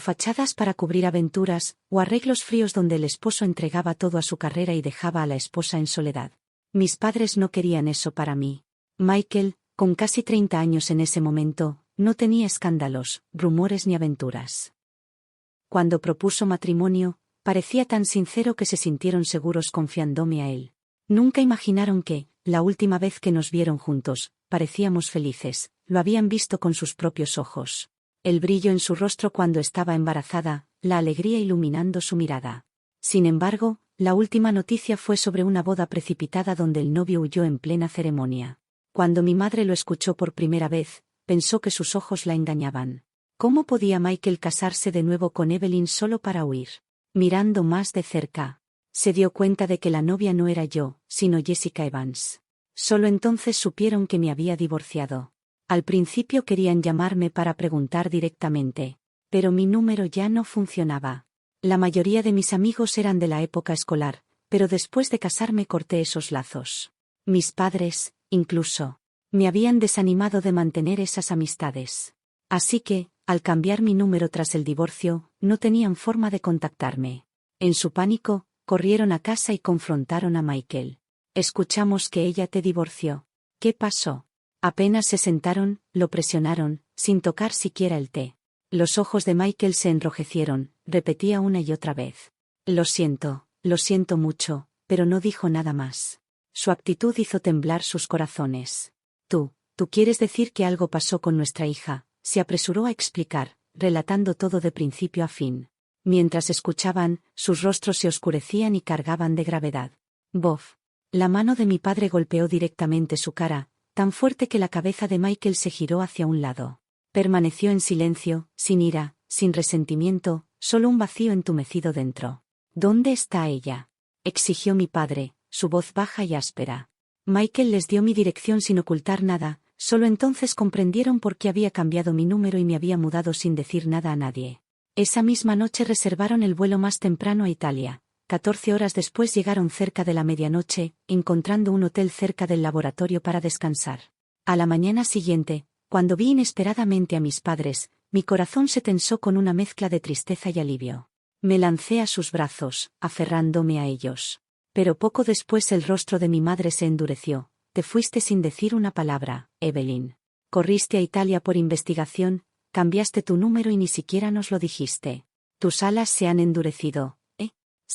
fachadas para cubrir aventuras, o arreglos fríos donde el esposo entregaba todo a su carrera y dejaba a la esposa en soledad. Mis padres no querían eso para mí. Michael, con casi 30 años en ese momento, no tenía escándalos, rumores ni aventuras. Cuando propuso matrimonio, parecía tan sincero que se sintieron seguros confiándome a él. Nunca imaginaron que, la última vez que nos vieron juntos, parecíamos felices, lo habían visto con sus propios ojos. El brillo en su rostro cuando estaba embarazada, la alegría iluminando su mirada. Sin embargo, la última noticia fue sobre una boda precipitada donde el novio huyó en plena ceremonia. Cuando mi madre lo escuchó por primera vez, pensó que sus ojos la engañaban. ¿Cómo podía Michael casarse de nuevo con Evelyn solo para huir? Mirando más de cerca, se dio cuenta de que la novia no era yo, sino Jessica Evans. Solo entonces supieron que me había divorciado. Al principio querían llamarme para preguntar directamente, pero mi número ya no funcionaba. La mayoría de mis amigos eran de la época escolar, pero después de casarme corté esos lazos. Mis padres, incluso, me habían desanimado de mantener esas amistades. Así que, al cambiar mi número tras el divorcio, no tenían forma de contactarme. En su pánico, corrieron a casa y confrontaron a Michael. Escuchamos que ella te divorció. ¿Qué pasó? Apenas se sentaron, lo presionaron, sin tocar siquiera el té. Los ojos de Michael se enrojecieron, repetía una y otra vez. Lo siento mucho, pero no dijo nada más. Su actitud hizo temblar sus corazones. Tú quieres decir que algo pasó con nuestra hija, se apresuró a explicar, relatando todo de principio a fin. Mientras escuchaban, sus rostros se oscurecían y cargaban de gravedad. Bof. La mano de mi padre golpeó directamente su cara, tan fuerte que la cabeza de Michael se giró hacia un lado. Permaneció en silencio, sin ira, sin resentimiento, solo un vacío entumecido dentro. ¿Dónde está ella?, exigió mi padre, su voz baja y áspera. Michael les dio mi dirección sin ocultar nada, solo entonces comprendieron por qué había cambiado mi número y me había mudado sin decir nada a nadie. Esa misma noche reservaron el vuelo más temprano a Italia. 14 horas después llegaron cerca de la medianoche, encontrando un hotel cerca del laboratorio para descansar. A la mañana siguiente, cuando vi inesperadamente a mis padres, mi corazón se tensó con una mezcla de tristeza y alivio. Me lancé a sus brazos, aferrándome a ellos. Pero poco después el rostro de mi madre se endureció. Te fuiste sin decir una palabra, Evelyn. Corriste a Italia por investigación, cambiaste tu número y ni siquiera nos lo dijiste. Tus alas se han endurecido.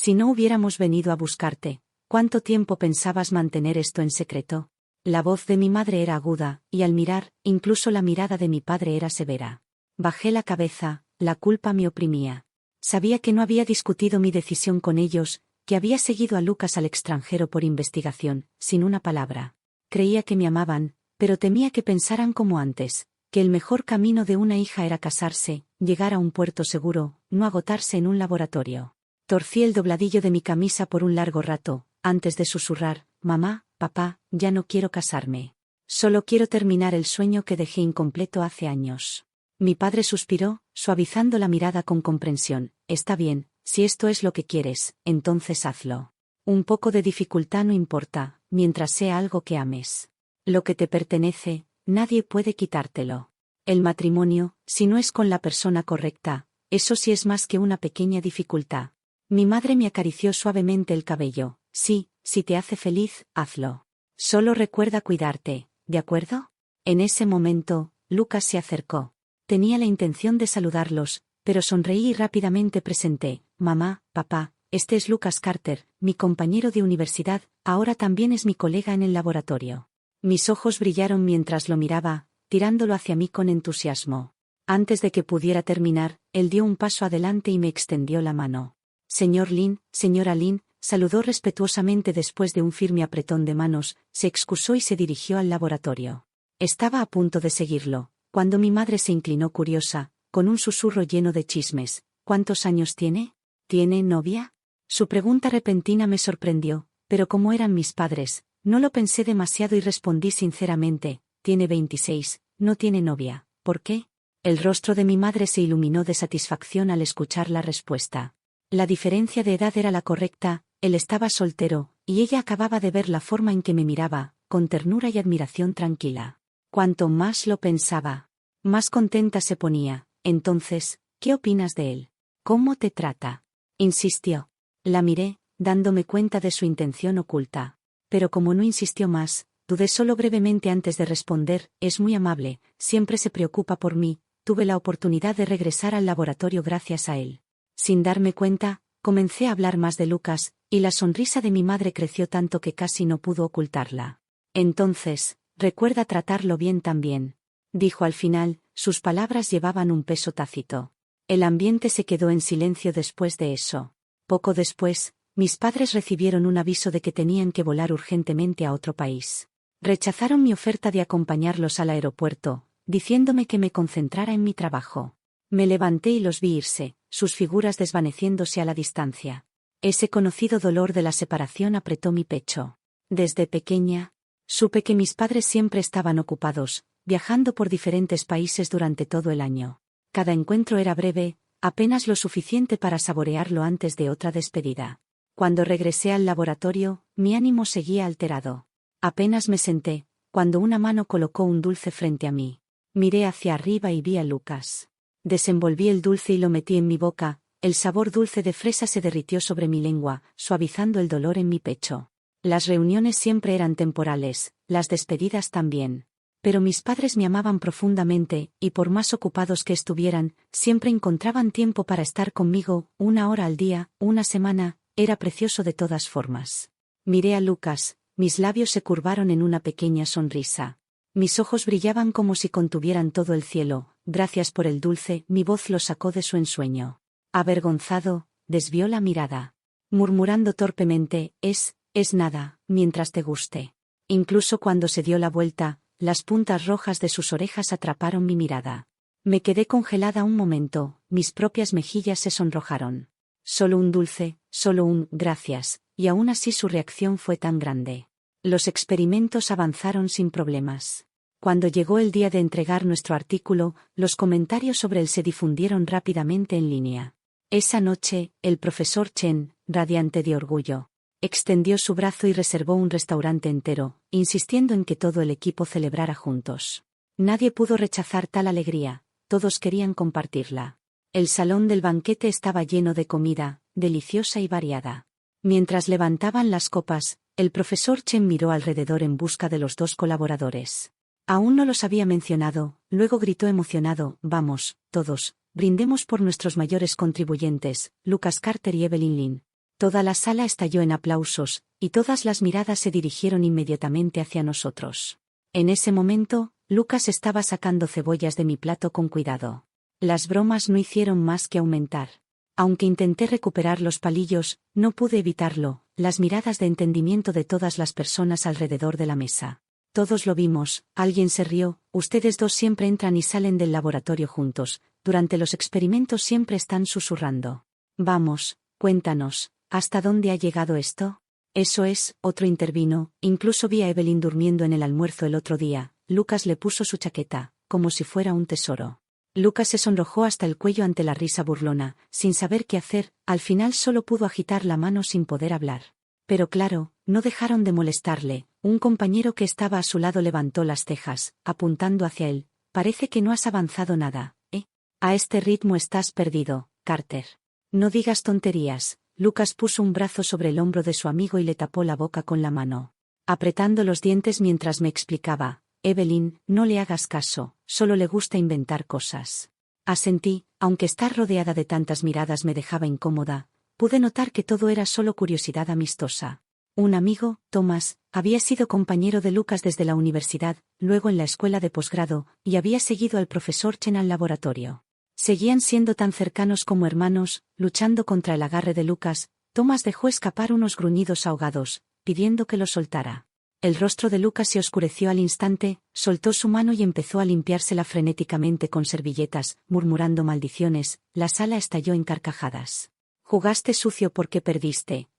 Si no hubiéramos venido a buscarte, ¿cuánto tiempo pensabas mantener esto en secreto? La voz de mi madre era aguda, y al mirar, incluso la mirada de mi padre era severa. Bajé la cabeza, la culpa me oprimía. Sabía que no había discutido mi decisión con ellos, que había seguido a Lucas al extranjero por investigación, sin una palabra. Creía que me amaban, pero temía que pensaran como antes, que el mejor camino de una hija era casarse, llegar a un puerto seguro, no agotarse en un laboratorio. Torcí el dobladillo de mi camisa por un largo rato, antes de susurrar, mamá, papá, ya no quiero casarme. Solo quiero terminar el sueño que dejé incompleto hace años. Mi padre suspiró, suavizando la mirada con comprensión. Está bien, si esto es lo que quieres, entonces hazlo. Un poco de dificultad no importa, mientras sea algo que ames. Lo que te pertenece, nadie puede quitártelo. El matrimonio, si no es con la persona correcta, Eso sí es más que una pequeña dificultad. Mi madre me acarició suavemente el cabello. Sí, si te hace feliz, hazlo. Solo recuerda cuidarte, ¿de acuerdo? En ese momento, Lucas se acercó. Tenía la intención de saludarlos, pero sonreí y rápidamente presenté: mamá, papá, este es Lucas Carter, mi compañero de universidad, ahora también es mi colega en el laboratorio. Mis ojos brillaron mientras lo miraba, tirándolo hacia mí con entusiasmo. Antes de que pudiera terminar, él dio un paso adelante y me extendió la mano. Señor Lin, señora Lin, saludó respetuosamente después de un firme apretón de manos, se excusó y se dirigió al laboratorio. Estaba a punto de seguirlo, cuando mi madre se inclinó curiosa, con un susurro lleno de chismes. ¿Cuántos años tiene? ¿Tiene novia? Su pregunta repentina me sorprendió, pero como eran mis padres, no lo pensé demasiado y respondí sinceramente: tiene 26, no tiene novia. ¿Por qué? El rostro de mi madre se iluminó de satisfacción al escuchar la respuesta. La diferencia de edad era la correcta, él estaba soltero, y ella acababa de ver la forma en que me miraba, con ternura y admiración tranquila. Cuanto más lo pensaba, más contenta se ponía. Entonces, ¿qué opinas de él? ¿Cómo te trata? Insistió. La miré, dándome cuenta de su intención oculta. Pero como no insistió más, dudé solo brevemente antes de responder: es muy amable, siempre se preocupa por mí. Tuve la oportunidad de regresar al laboratorio gracias a él. Sin darme cuenta, comencé a hablar más de Lucas, y la sonrisa de mi madre creció tanto que casi no pudo ocultarla. Entonces, recuerda tratarlo bien también, dijo al final. Sus palabras llevaban un peso tácito. El ambiente se quedó en silencio después de eso. Poco después, mis padres recibieron un aviso de que tenían que volar urgentemente a otro país. Rechazaron mi oferta de acompañarlos al aeropuerto, diciéndome que me concentrara en mi trabajo. Me levanté y los vi irse, sus figuras desvaneciéndose a la distancia. Ese conocido dolor de la separación apretó mi pecho. Desde pequeña, supe que mis padres siempre estaban ocupados, viajando por diferentes países durante todo el año. Cada encuentro era breve, apenas lo suficiente para saborearlo antes de otra despedida. Cuando regresé al laboratorio, mi ánimo seguía alterado. Apenas me senté, cuando una mano colocó un dulce frente a mí. Miré hacia arriba y vi a Lucas. Desenvolví el dulce y lo metí en mi boca. El sabor dulce de fresa se derritió sobre mi lengua, suavizando el dolor en mi pecho. Las reuniones siempre eran temporales, las despedidas también. Pero mis padres me amaban profundamente, y por más ocupados que estuvieran, siempre encontraban tiempo para estar conmigo, 1 hora al día, una semana. Era precioso de todas formas. Miré a Lucas, mis labios se curvaron en una pequeña sonrisa. Mis ojos brillaban como si contuvieran todo el cielo. Gracias por el dulce, mi voz lo sacó de su ensueño. Avergonzado, desvió la mirada. Murmurando torpemente: es nada, mientras te guste. Incluso cuando se dio la vuelta, las puntas rojas de sus orejas atraparon mi mirada. Me quedé congelada un momento, mis propias mejillas se sonrojaron. Solo un dulce, solo un gracias, y aún así su reacción fue tan grande. Los experimentos avanzaron sin problemas. Cuando llegó el día de entregar nuestro artículo, los comentarios sobre él se difundieron rápidamente en línea. Esa noche, el profesor Chen, radiante de orgullo, extendió su brazo y reservó un restaurante entero, insistiendo en que todo el equipo celebrara juntos. Nadie pudo rechazar tal alegría, todos querían compartirla. El salón del banquete estaba lleno de comida, deliciosa y variada. Mientras levantaban las copas, el profesor Chen miró alrededor en busca de los 2 colaboradores. Aún no los había mencionado, luego gritó emocionado: vamos, todos, brindemos por nuestros mayores contribuyentes, Lucas Carter y Evelyn Lin. Toda la sala estalló en aplausos, y todas las miradas se dirigieron inmediatamente hacia nosotros. En ese momento, Lucas estaba sacando cebollas de mi plato con cuidado. Las bromas no hicieron más que aumentar. Aunque intenté recuperar los palillos, no pude evitarlo, las miradas de entendimiento de todas las personas alrededor de la mesa. Todos lo vimos, alguien se rió: ustedes 2 siempre entran y salen del laboratorio juntos, durante los experimentos siempre están susurrando. Vamos, cuéntanos, ¿hasta dónde ha llegado esto? Eso es, otro intervino, incluso vi a Evelyn durmiendo en el almuerzo el otro día. Lucas le puso su chaqueta, como si fuera un tesoro. Lucas se sonrojó hasta el cuello ante la risa burlona, sin saber qué hacer, al final solo pudo agitar la mano sin poder hablar. Pero claro, no dejaron de molestarle. Un compañero que estaba a su lado levantó las cejas, apuntando hacia él: parece que no has avanzado nada, ¿eh? A este ritmo estás perdido, Carter. No digas tonterías. Lucas puso un brazo sobre el hombro de su amigo y le tapó la boca con la mano, apretando los dientes mientras me explicaba: Evelyn, no le hagas caso, solo le gusta inventar cosas. Asentí, aunque estar rodeada de tantas miradas me dejaba incómoda. Pude notar que todo era solo curiosidad amistosa. Un amigo, Thomas, había sido compañero de Lucas desde la universidad, luego en la escuela de posgrado, y había seguido al profesor Chen al laboratorio. Seguían siendo tan cercanos como hermanos, luchando contra el agarre de Lucas. Thomas dejó escapar unos gruñidos ahogados, pidiendo que lo soltara. El rostro de Lucas se oscureció al instante, soltó su mano y empezó a limpiársela frenéticamente con servilletas, murmurando maldiciones. La sala estalló en carcajadas. «Jugaste sucio porque perdiste,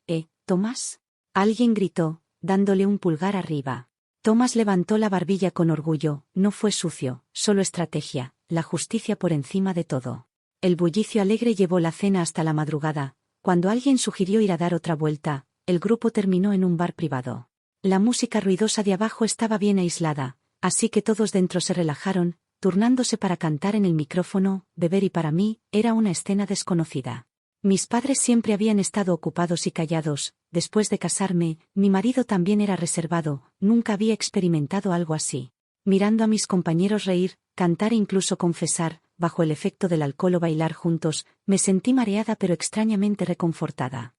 Thomas?» Alguien gritó, dándole un pulgar arriba. Thomas levantó la barbilla con orgullo. No fue sucio, solo estrategia, la justicia por encima de todo. El bullicio alegre llevó la cena hasta la madrugada. Cuando alguien sugirió ir a dar otra vuelta, el grupo terminó en un bar privado. La música ruidosa de abajo estaba bien aislada, así que todos dentro se relajaron, turnándose para cantar en el micrófono, beber, y para mí, era una escena desconocida. Mis padres siempre habían estado ocupados y callados. Después de casarme, mi marido también era reservado, nunca había experimentado algo así. Mirando a mis compañeros reír, cantar e incluso confesar, bajo el efecto del alcohol o bailar juntos, me sentí mareada pero extrañamente reconfortada.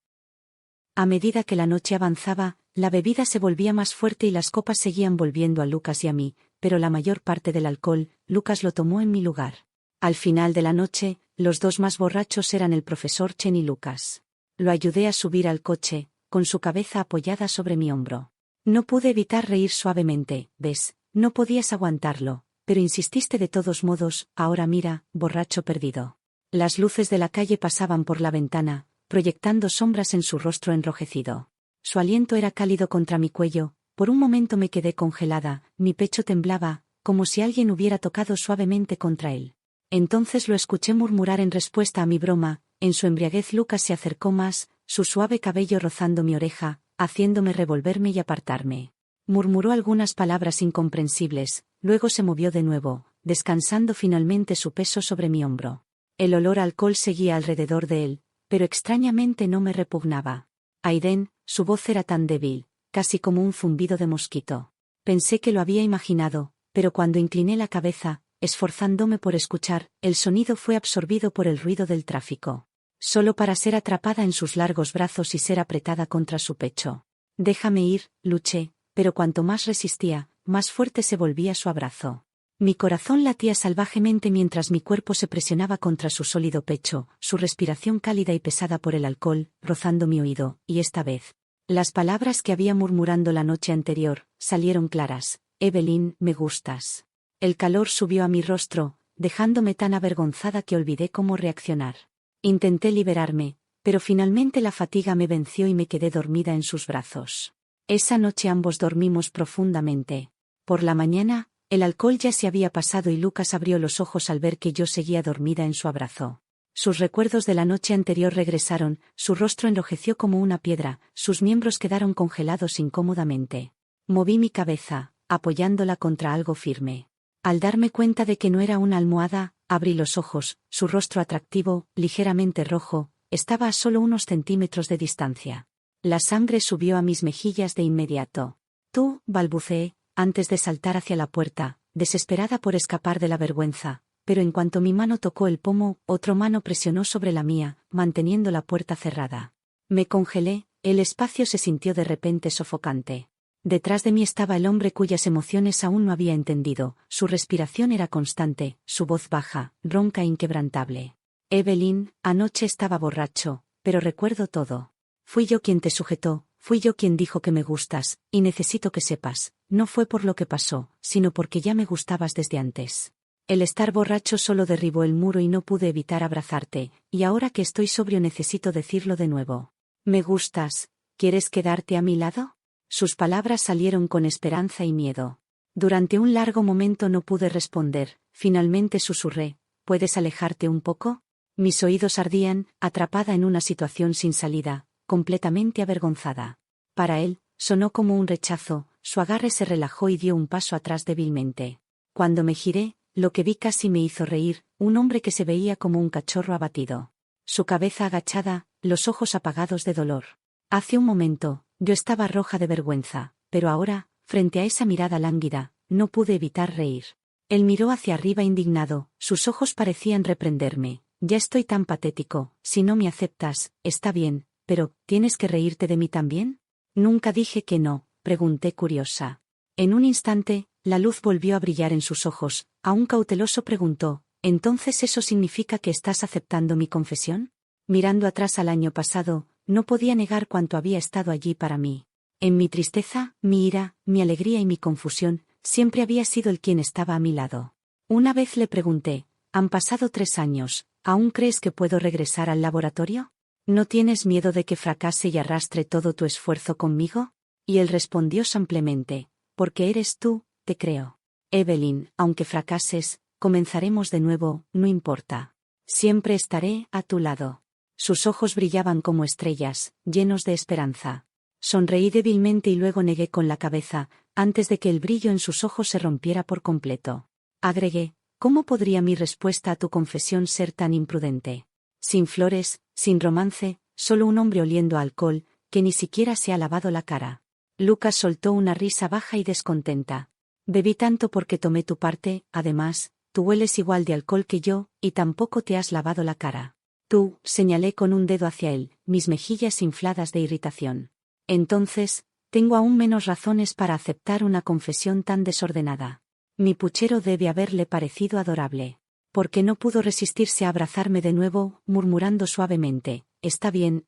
A medida que la noche avanzaba, la bebida se volvía más fuerte y las copas seguían volviendo a Lucas y a mí, pero la mayor parte del alcohol, Lucas lo tomó en mi lugar. Al final de la noche, los dos más borrachos eran el profesor Chen y Lucas. Lo ayudé a subir al coche, con su cabeza apoyada sobre mi hombro. No pude evitar reír suavemente. «¿Ves? No podías aguantarlo, pero insististe de todos modos. Ahora mira, borracho perdido». Las luces de la calle pasaban por la ventana, proyectando sombras en su rostro enrojecido. Su aliento era cálido contra mi cuello. Por un momento me quedé congelada, mi pecho temblaba, como si alguien hubiera tocado suavemente contra él. Entonces lo escuché murmurar en respuesta a mi broma. En su embriaguez Lucas se acercó más, su suave cabello rozando mi oreja, haciéndome revolverme y apartarme. Murmuró algunas palabras incomprensibles, luego se movió de nuevo, descansando finalmente su peso sobre mi hombro. El olor a alcohol seguía alrededor de él, pero extrañamente no me repugnaba. Aiden, su voz era tan débil, casi como un zumbido de mosquito. Pensé que lo había imaginado, pero cuando incliné la cabeza, esforzándome por escuchar, el sonido fue absorbido por el ruido del tráfico. Solo para ser atrapada en sus largos brazos y ser apretada contra su pecho. «Déjame ir», luché, pero cuanto más resistía, más fuerte se volvía su abrazo. Mi corazón latía salvajemente mientras mi cuerpo se presionaba contra su sólido pecho, su respiración cálida y pesada por el alcohol, rozando mi oído, y esta vez, las palabras que había murmurando la noche anterior, salieron claras. «Evelyn, me gustas». El calor subió a mi rostro, dejándome tan avergonzada que olvidé cómo reaccionar. Intenté liberarme, pero finalmente la fatiga me venció y me quedé dormida en sus brazos. Esa noche ambos dormimos profundamente. Por la mañana, el alcohol ya se había pasado y Lucas abrió los ojos al ver que yo seguía dormida en su abrazo. Sus recuerdos de la noche anterior regresaron, su rostro enrojeció como una piedra, sus miembros quedaron congelados incómodamente. Moví mi cabeza, apoyándola contra algo firme. Al darme cuenta de que no era una almohada, abrí los ojos. Su rostro atractivo, ligeramente rojo, estaba a solo unos centímetros de distancia. La sangre subió a mis mejillas de inmediato. «Tú», balbuceé, antes de saltar hacia la puerta, desesperada por escapar de la vergüenza, pero en cuanto mi mano tocó el pomo, otra mano presionó sobre la mía, manteniendo la puerta cerrada. Me congelé, el espacio se sintió de repente sofocante. Detrás de mí estaba el hombre cuyas emociones aún no había entendido. Su respiración era constante, su voz baja, ronca e inquebrantable. «Evelyn, anoche estaba borracho, pero recuerdo todo. Fui yo quien te sujetó, fui yo quien dijo que me gustas, y necesito que sepas, no fue por lo que pasó, sino porque ya me gustabas desde antes. El estar borracho solo derribó el muro y no pude evitar abrazarte, y ahora que estoy sobrio necesito decirlo de nuevo. Me gustas, ¿quieres quedarte a mi lado?». Sus palabras salieron con esperanza y miedo. Durante un largo momento no pude responder, finalmente susurré: «¿Puedes alejarte un poco?». Mis oídos ardían, atrapada en una situación sin salida, completamente avergonzada. Para él, sonó como un rechazo, su agarre se relajó y dio un paso atrás débilmente. Cuando me giré, lo que vi casi me hizo reír, un hombre que se veía como un cachorro abatido. Su cabeza agachada, los ojos apagados de dolor. Hace un momento, yo estaba roja de vergüenza, pero ahora, frente a esa mirada lánguida, no pude evitar reír. Él miró hacia arriba indignado, sus ojos parecían reprenderme. Ya estoy tan patético, si no me aceptas, está bien, pero, ¿tienes que reírte de mí también? Nunca dije que no, pregunté curiosa. En un instante, la luz volvió a brillar en sus ojos, aún cauteloso preguntó, ¿entonces eso significa que estás aceptando mi confesión? Mirando atrás al año pasado, no podía negar cuánto había estado allí para mí. En mi tristeza, mi ira, mi alegría y mi confusión, siempre había sido él quien estaba a mi lado. Una vez le pregunté, han pasado 3 años, ¿aún crees que puedo regresar al laboratorio? ¿No tienes miedo de que fracase y arrastre todo tu esfuerzo conmigo? Y él respondió simplemente, porque eres tú, te creo. Evelyn, aunque fracases, comenzaremos de nuevo, no importa. Siempre estaré a tu lado. Sus ojos brillaban como estrellas, llenos de esperanza. Sonreí débilmente y luego negué con la cabeza, antes de que el brillo en sus ojos se rompiera por completo. Agregué, ¿cómo podría mi respuesta a tu confesión ser tan imprudente? Sin flores, sin romance, solo un hombre oliendo a alcohol, que ni siquiera se ha lavado la cara. Lucas soltó una risa baja y descontenta. Bebí tanto porque tomé tu parte, además, tú hueles igual de alcohol que yo, y tampoco te has lavado la cara. Tú, señalé con un dedo hacia él, mis mejillas infladas de irritación. Entonces, tengo aún menos razones para aceptar una confesión tan desordenada. Mi puchero debe haberle parecido adorable. Porque no pudo resistirse a abrazarme de nuevo, murmurando suavemente, está bien,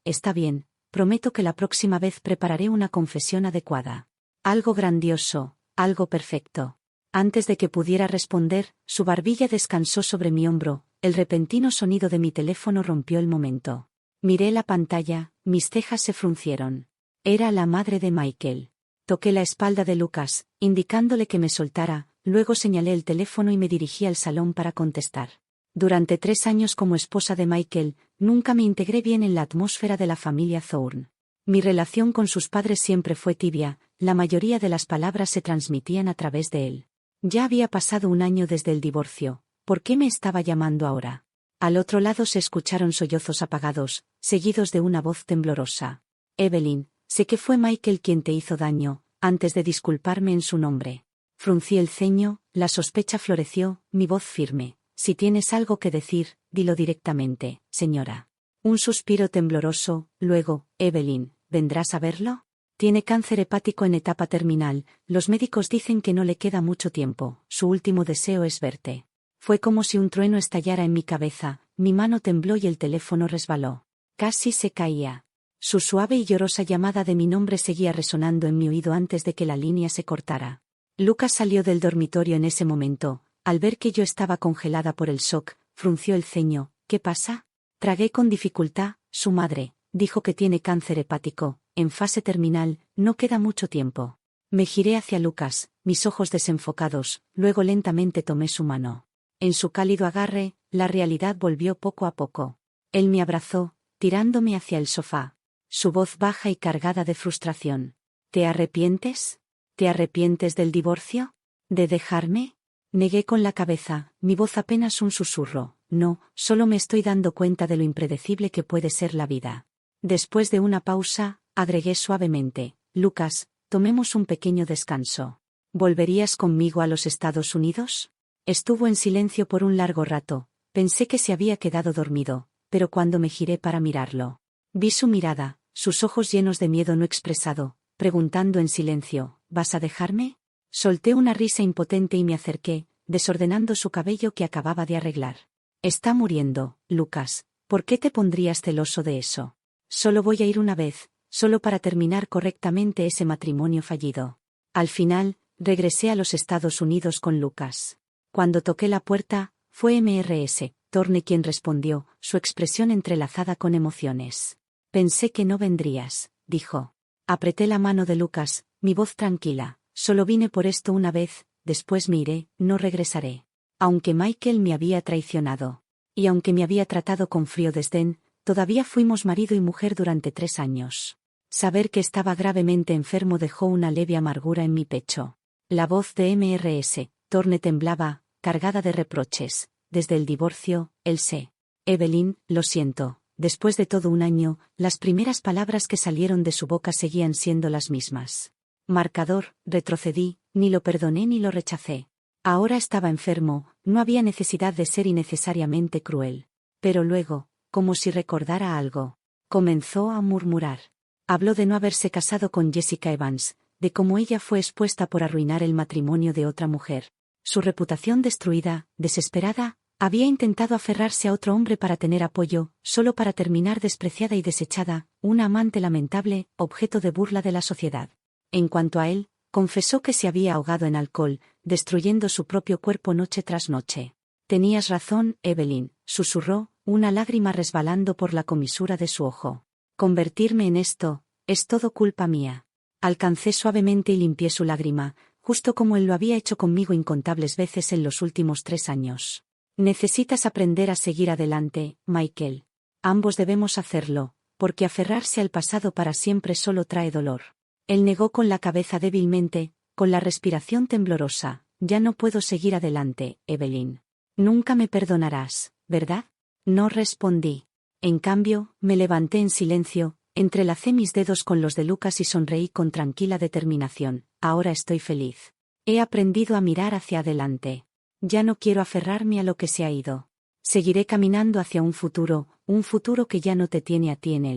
prometo que la próxima vez prepararé una confesión adecuada. Algo grandioso, algo perfecto. Antes de que pudiera responder, su barbilla descansó sobre mi hombro, el repentino sonido de mi teléfono rompió el momento. Miré la pantalla, mis cejas se fruncieron. Era la madre de Michael. Toqué la espalda de Lucas, indicándole que me soltara, luego señalé el teléfono y me dirigí al salón para contestar. Durante 3 años como esposa de Michael, nunca me integré bien en la atmósfera de la familia Thorne. Mi relación con sus padres siempre fue tibia, la mayoría de las palabras se transmitían a través de él. Ya había pasado 1 año desde el divorcio, ¿por qué me estaba llamando ahora? Al otro lado se escucharon sollozos apagados, seguidos de una voz temblorosa. Evelyn, sé que fue Michael quien te hizo daño, antes de disculparme en su nombre. Fruncí el ceño, la sospecha floreció, mi voz firme. Si tienes algo que decir, dilo directamente, señora. Un suspiro tembloroso, luego, Evelyn, ¿vendrás a verlo? Tiene cáncer hepático en etapa terminal, los médicos dicen que no le queda mucho tiempo, su último deseo es verte. Fue como si un trueno estallara en mi cabeza, mi mano tembló y el teléfono resbaló. Casi se caía. Su suave y llorosa llamada de mi nombre seguía resonando en mi oído antes de que la línea se cortara. Lucas salió del dormitorio en ese momento. Al ver que yo estaba congelada por el shock, frunció el ceño. ¿Qué pasa? Tragué con dificultad. Su madre dijo que tiene cáncer hepático, en fase terminal, no queda mucho tiempo. Me giré hacia Lucas, mis ojos desenfocados, luego lentamente tomé su mano. En su cálido agarre, la realidad volvió poco a poco. Él me abrazó, tirándome hacia el sofá. Su voz baja y cargada de frustración. ¿Te arrepientes? ¿Te arrepientes del divorcio? ¿De dejarme? Negué con la cabeza, mi voz apenas un susurro. No, solo me estoy dando cuenta de lo impredecible que puede ser la vida. Después de una pausa, agregué suavemente, Lucas, tomemos un pequeño descanso. ¿Volverías conmigo a los Estados Unidos? Estuvo en silencio por un largo rato, pensé que se había quedado dormido, pero cuando me giré para mirarlo, vi su mirada, sus ojos llenos de miedo no expresado, preguntando en silencio, ¿vas a dejarme? Solté una risa impotente y me acerqué, desordenando su cabello que acababa de arreglar. Está muriendo, Lucas, ¿por qué te pondrías celoso de eso? Solo voy a ir una vez, solo para terminar correctamente ese matrimonio fallido. Al final, regresé a los Estados Unidos con Lucas. Cuando toqué la puerta, fue Mrs. Thorne quien respondió, su expresión entrelazada con emociones. Pensé que no vendrías, dijo. Apreté la mano de Lucas, mi voz tranquila. Solo vine por esto una vez, después me iré, no regresaré. Aunque Michael me había traicionado. Y aunque me había tratado con frío desdén, todavía fuimos marido y mujer durante 3 años. Saber que estaba gravemente enfermo dejó una leve amargura en mi pecho. La voz de Mrs. Thorne temblaba, cargada de reproches. desde el divorcio, él sé. Evelyn, lo siento. Después de todo un año, las primeras palabras que salieron de su boca seguían siendo las mismas. Marcador, retrocedí, ni lo perdoné ni lo rechacé. Ahora estaba enfermo, no había necesidad de ser innecesariamente cruel. Pero luego, como si recordara algo, comenzó a murmurar. Habló de no haberse casado con Jessica Evans, de cómo ella fue expuesta por arruinar el matrimonio de otra mujer. Su reputación destruida, desesperada, había intentado aferrarse a otro hombre para tener apoyo, solo para terminar despreciada y desechada, una amante lamentable, objeto de burla de la sociedad. En cuanto a él, confesó que se había ahogado en alcohol, destruyendo su propio cuerpo noche tras noche. Tenías razón, Evelyn, susurró, una lágrima resbalando por la comisura de su ojo. Convertirme en esto, es todo culpa mía. Alcancé suavemente y limpié su lágrima, justo como él lo había hecho conmigo incontables veces en los últimos 3 años. Necesitas aprender a seguir adelante, Michael. Ambos debemos hacerlo, porque aferrarse al pasado para siempre solo trae dolor. Él negó con la cabeza débilmente, con la respiración temblorosa. Ya no puedo seguir adelante, Evelyn. Nunca me perdonarás, ¿verdad? No respondí. En cambio, me levanté en silencio, entrelacé mis dedos con los de Lucas y sonreí con tranquila determinación. Ahora estoy feliz. He aprendido a mirar hacia adelante. Ya no quiero aferrarme a lo que se ha ido. Seguiré caminando hacia un futuro que ya no te tiene a ti en él.